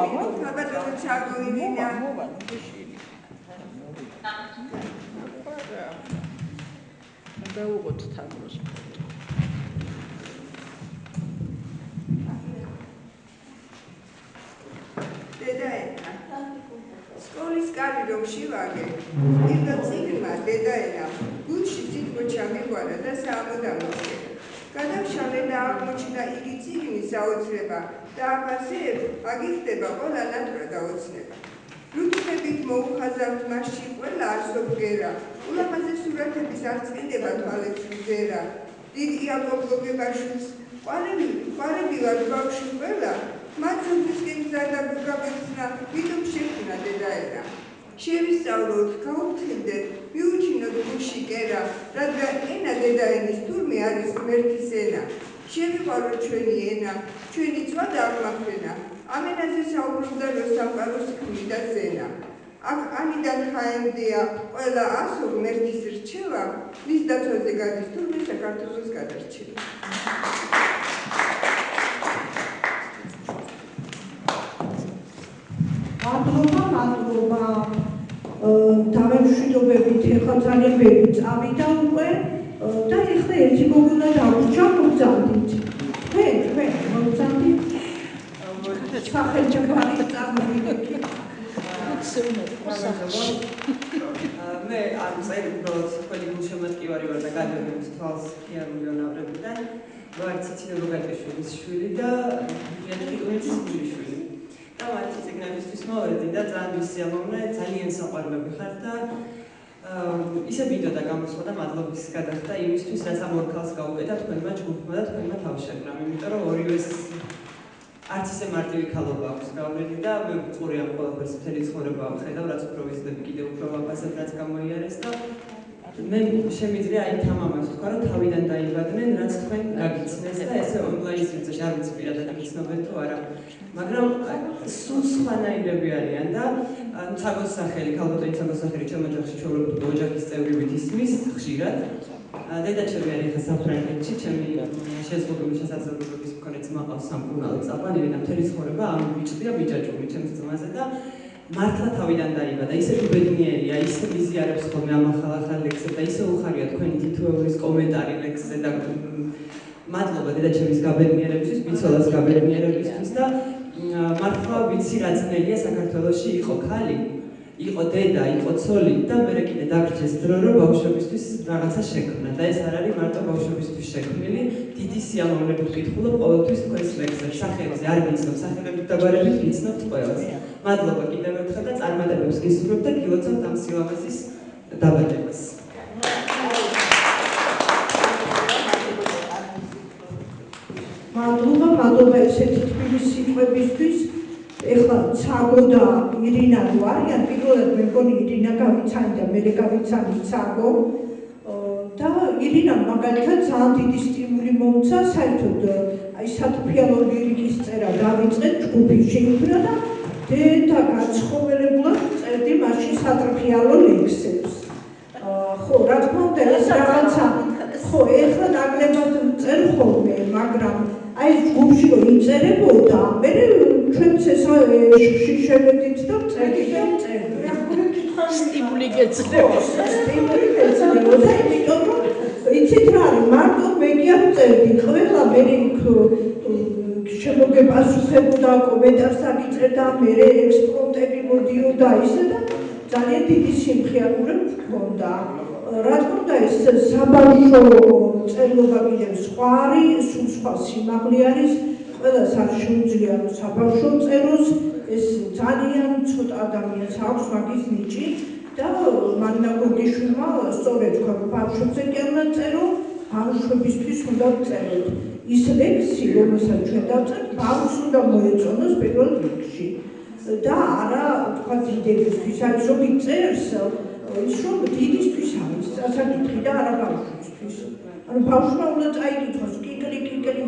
თაბადო ჩაგოვინა. დავუღოთ თამროს. დედაენა. სკოლის კარი რომ შევაგე, პირველ წიგნმა დედაენა, გულში თითქო ჩამიყვარა და საამოდამოდგე. გადავშალე და აღმოჩნდა იგი წიგნის აოცნება და აფასეებს აგიხდება ყველა ნატრა დაოცნება. რუთებით მოუხაზავთ მასში ყველა არსობგერა, ულამაზე სურათების არ წმინდება თვალებს მზერა. დიდია მოგლოგებაშვილს, ყვარები ვარ ბავშვი ყველა, მათ ზოგისკენ გზადა გაგაბეცნა, ვიდრე შექმნა დედაენა. შევისწავლოთ, გაუთხილდეთ, მიუჩინოთ გულში კერა, რადგან ენა დედაენის თურმე არის ღმერთის ენა. შევიყვაროთ ჩვენი ენა, ჩვენი ცვა და აღმაფრენა. ამ ენაზე საუბრობდა რომ სამყაროს ქმნიდა ზენა. აქ ამიდან ხაერდია ყველა ასო ღმერთის რჩევა, მის დაცვაზე გადის თურმე საქართველოს გადარჩევა. მადლობა. დამემშვიდობებით ეხლა ძალიან ბევრი წავიდა უკვე და ეხლა ერთი გოგონა დავრჩა მოგზავნით. თქვენ მოგზავნით? სახელმწიფოების წარმომადგენელი. მე არ წერი უბრალოდ ყველი გულშემატკივარი ვარ და გადავიდეთ თვალს ქიანული უნავრებიდან. ვარ ციცინე როგატაშვილის შვილი და ვიენტიკონის შვილი. და მათი ციგნებისთვის მოვედი და ძალიან მისიამოვნე, ძალიან საყვარლები ხარ და ისე მინდოდა გამოსვლა და მადლობის გადახდა იმისთვის, რაც ამ ორ ქალს გაუკეთა თქვენმა ჯგუფმა და თქვენმა თავშეკრამ, იმიტომ რომ ორივეს არც ისე მარტივი ქალობა აქვს გავლენი და მე ვუყურე ამ ყველაფერს მთელი ცხოვრება ვხედავ, რაც უფრო ვიზრდები კიდევ უფრო ვაფასებ, რაც გამოიარეს და მე შემიძლია აი თამამად თქვა, რომ თავიდან დაიბადნენ, რაც თქვენ გაგიცნეს და ესე ონლაინ სივრცეში არ ვიცი პირადად გიცნობენ თუ არა. მაგრამ სულ სხვანაირები არიან და ცაგოს სახელი, ქალბატონი ცაგოს სახელი ჩემ ოჯახში ჩვეულებრივ ოჯახის წევრებით ისმის ხშირად. დედაჩემი არის ხა საფრანგეთში, ჩემი შეზღუდული შესაძლებლობების მქონე ძმა ყავს სამკურნალო წაბანილი და მთელი ცხოვრება ამ ბიჭია ბიჭაჭული ჩემს ძმაზე და მართლა თავიდან დაიბადა, ისე ბედნიერია, ისე მიზიარებს ხოლმე ამ ახალ ლექსებს და ისე უხარია თქვენი თითოეულის კომენტარი ლექსზე და მადლობა დედაჩემის გაბედნიერებისთვის, ბიცოლას გაბედნიერებისთვის და მართლა ვიცი რა ძნელია საქართველოში იყო ქალი, იყო დედა, იყო ცოლი და მე კიდე დაგრჩეს დრო რომ ბავშვებისთვის რაღაცა შექმნა და ეს არ არის მარტო ბავშვებისთვის შექმნილი, დიდი სიამოვნებით ვკითხულობ ყოველთვის თქვენს ლექსებს, სახელებზე არ ვიცნობ, სახელებით დაბარებით ვიცნობთ ყველას. მადლობა კიდევ ერთხელ და წარმატებებს გისურვებ და გილოცავთ ამ სილამაზის დაბადებას. მადლობა ესეთი თბილი სიტყვებისთვის. ეხლა ცაგო და ირინა რო არიან, პირველად მე მგონი ირინა გავიცანი და მე გავიცანი ცაგო და ირინამ მაგალითად ძალიან დიდი სტიმული მომცა საერთოდ აი სათოფიალო ლირიკის წერა დავიწყეთ ჯგუფი შეიქმნა და და გაცხოველებულად წერდი მაშინ სატრფიალო ლექსებს. ხო, რა თქმა უნდა, ეს რაღაცა ხო, ეხლა დაგლებად წერ ხოლმე, მაგრამ აი ჯგუფში რომ იწერებოდა, მე ჩვენც ესა შევედით და წერდით და წერდით. სტიმული გეძლევა. სტიმული გეძლევა, იმიტომ რომ იცით რა არის, მარტო მე კი არ წერდი, ყველა მე იქ შემოგეპასუხებოდა კომენტარს აგიწერდა, მე ექსპრომტები მოდიოდა ისე და ძალიან დიდი სიმხიაურე მქონდა. რა თქმა უნდა ეს საბავშვო წერილობა კიდევ სხვა არის, სულ სხვა სიმაღლე არის, ყველას არ შეუძლია რომ საბავშვო წეროს, ეს ძალიან ცოტა ადამიანს აქვს მაგის ნიჭი და მარინა გორგიშვილმა სწორედ თქვა რომ ბავშვებზე კი არ უნდა წერო, ბავშვებისთვის უნდა წეროთ. ის ლექსი, რომელსაც ჩვენ დავწერთ, ბავშვს უნდა მოეწონოს პირველ რიგში და არა თქვა დიდებისთვის, აი ზოგი წერს ის რომ დიდისთვის არის სასაკითხი და არა ბავშვისთვის. ანუ ბავშვმა უნდა წაიკითხოს კიკრი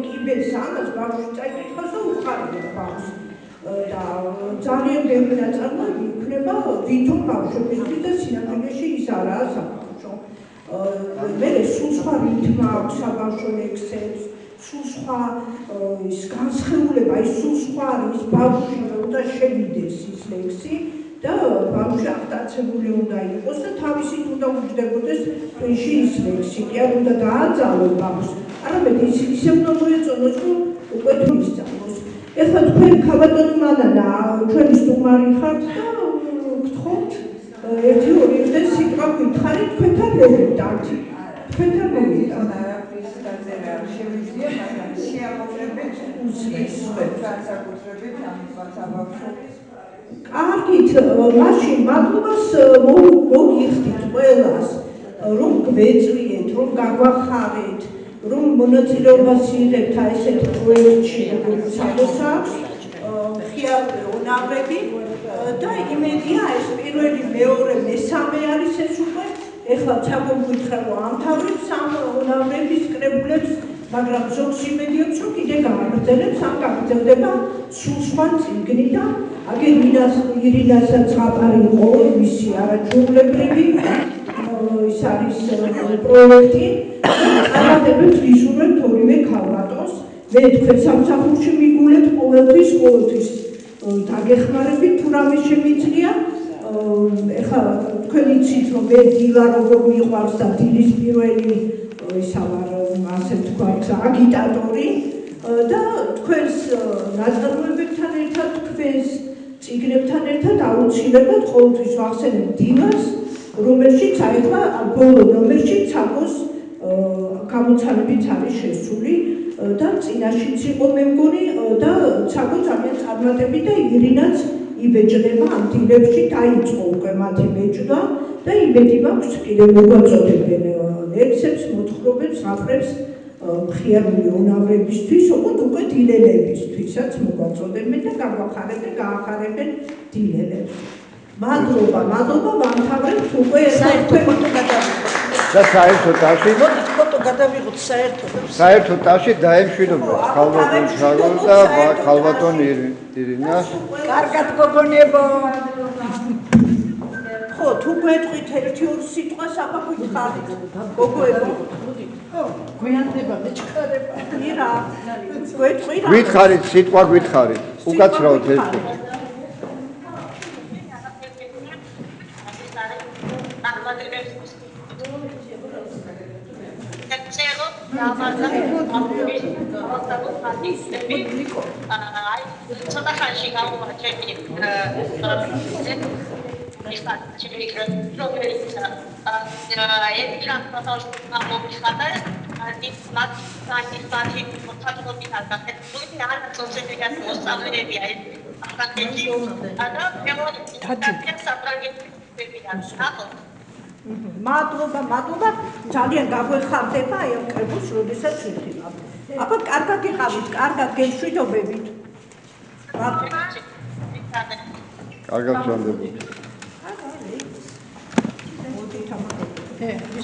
კიბეს ამას ბავშვი წაიკითხოს და უხარია ბავშვს. და ძალიან ბევრი ნაწარმოები იქნება ვითომ ბავშვებისთვის და სინამდვილეში ის არაა საბავშვო. მე სულ სხვა რითმა აქვს საბავშვო ლექსებს, სულ სხვა ის განსხეულება, ის სულ სხვა არის ბავშვი უნდა შევიდეს ის ლექსი და ბავშვი აღტაცებული უნდა იყოს და თავისით უნდა უჯდებოდეს თქვენში ის ლექსი, კი არ უნდა დააძალოს ბავშვს, არამედ ისე უნდა მოეწონოს, რომ უკვე თუ ისწავლოს. ეხლა თქვენ ქალბატონი მანანა, ჩვენი სტუმარი ხართ და გთხოვთ ერთი ორი დღე სიტყვა გითხარით, თქვენთან მოვიდართ. თქვენთან მოვიდართ. არაფრის დაწერა არ შევიძლია, მაგრამ შეამოწმებით უსმის განსაკუთრებით ამის საბავშვოს. კარგით, მაშინ მადლობას მოგიხდით ყველას, რომ გვეწვიეთ, რომ გაგვახარეთ, რომ მონაწილეობას იღებთ აი ესეთ პროექტში, როგორც საგოს აქვს, მხიარული უნავრები და იმედია ეს პირველი, მეორე, მესამე არის ეს უკვე, ეხლა ცაგომ გითხრა რომ ამთავრებს ამ უნავრების კრებულებს, მაგრამ ზოგს იმედიობს, რომ კიდე გააგრძელებს ამ გაგრძელდება სულ სხვა წიგნი და აგერ ირინასაც აპარი იყო მისი არაჩვეულებრივი ის არის პროექტი წარმატებებს ვისურვებთ ორივე ქალბატონს მე თქვენ სამსახურში მიგულეთ ყოველთვის დაგეხმარებით თუ რამე შემიძლია ეხლა თქვენ იცით რომ მე დილა როგორ მიყვარს და დილის პირველი ისა ვარ ასე ვთქვათ აგიტატორი და თქვენს ნაწარმოებებთან ერთად თქვენს წიგნებთან ერთად აუცილებლად ყოველთვის ვახსენებ დილას რომელშიც აიხლა ბოლო ნომერში ცაკოს გამოცანებით არის შესული და წინაშიც იყო მე მგონი და ცაკო ძალიან წარმატებით და ირინაც იბეჭდება ამ დილებში დაიწყო უკვე მათი ბეჭდა და იმედი მაქვს კიდევ მოგვაწოდებენ ლექსებს, მოთხრობებს, აფრებს მხიარული უნავრებისთვის, ოღონდ უკვე დილელებისთვისაც მოგვაწოდებენ და გაახარებენ დილელებს. მადლობა, ვამთავრებთ უკვე საერთოდ და საერთოდ ტაში ფოტო გადავიღოთ საერთოდ ტაში დაემშვიდობა ქალბატონ შარლ და ქალბატონ ირინას კარგად გოგონებო ხო თუ გვეტყვით ერთი-ორი სიტყვა საფახვით ხარით გოგოებო გვიანდება მეჩქარება ირა გვეტყვი რა გითხარით სიტყვა გითხარით უკაცრავად ერთი ცოტა ხანში გავუვაჩები მადლობა ძალიან გაგვეხარდება აი ამ კრებულს როდესაც ვიხილავთ აბა კარგად იყავით კარგად გემშვიდობებით კარგად ვრამდებით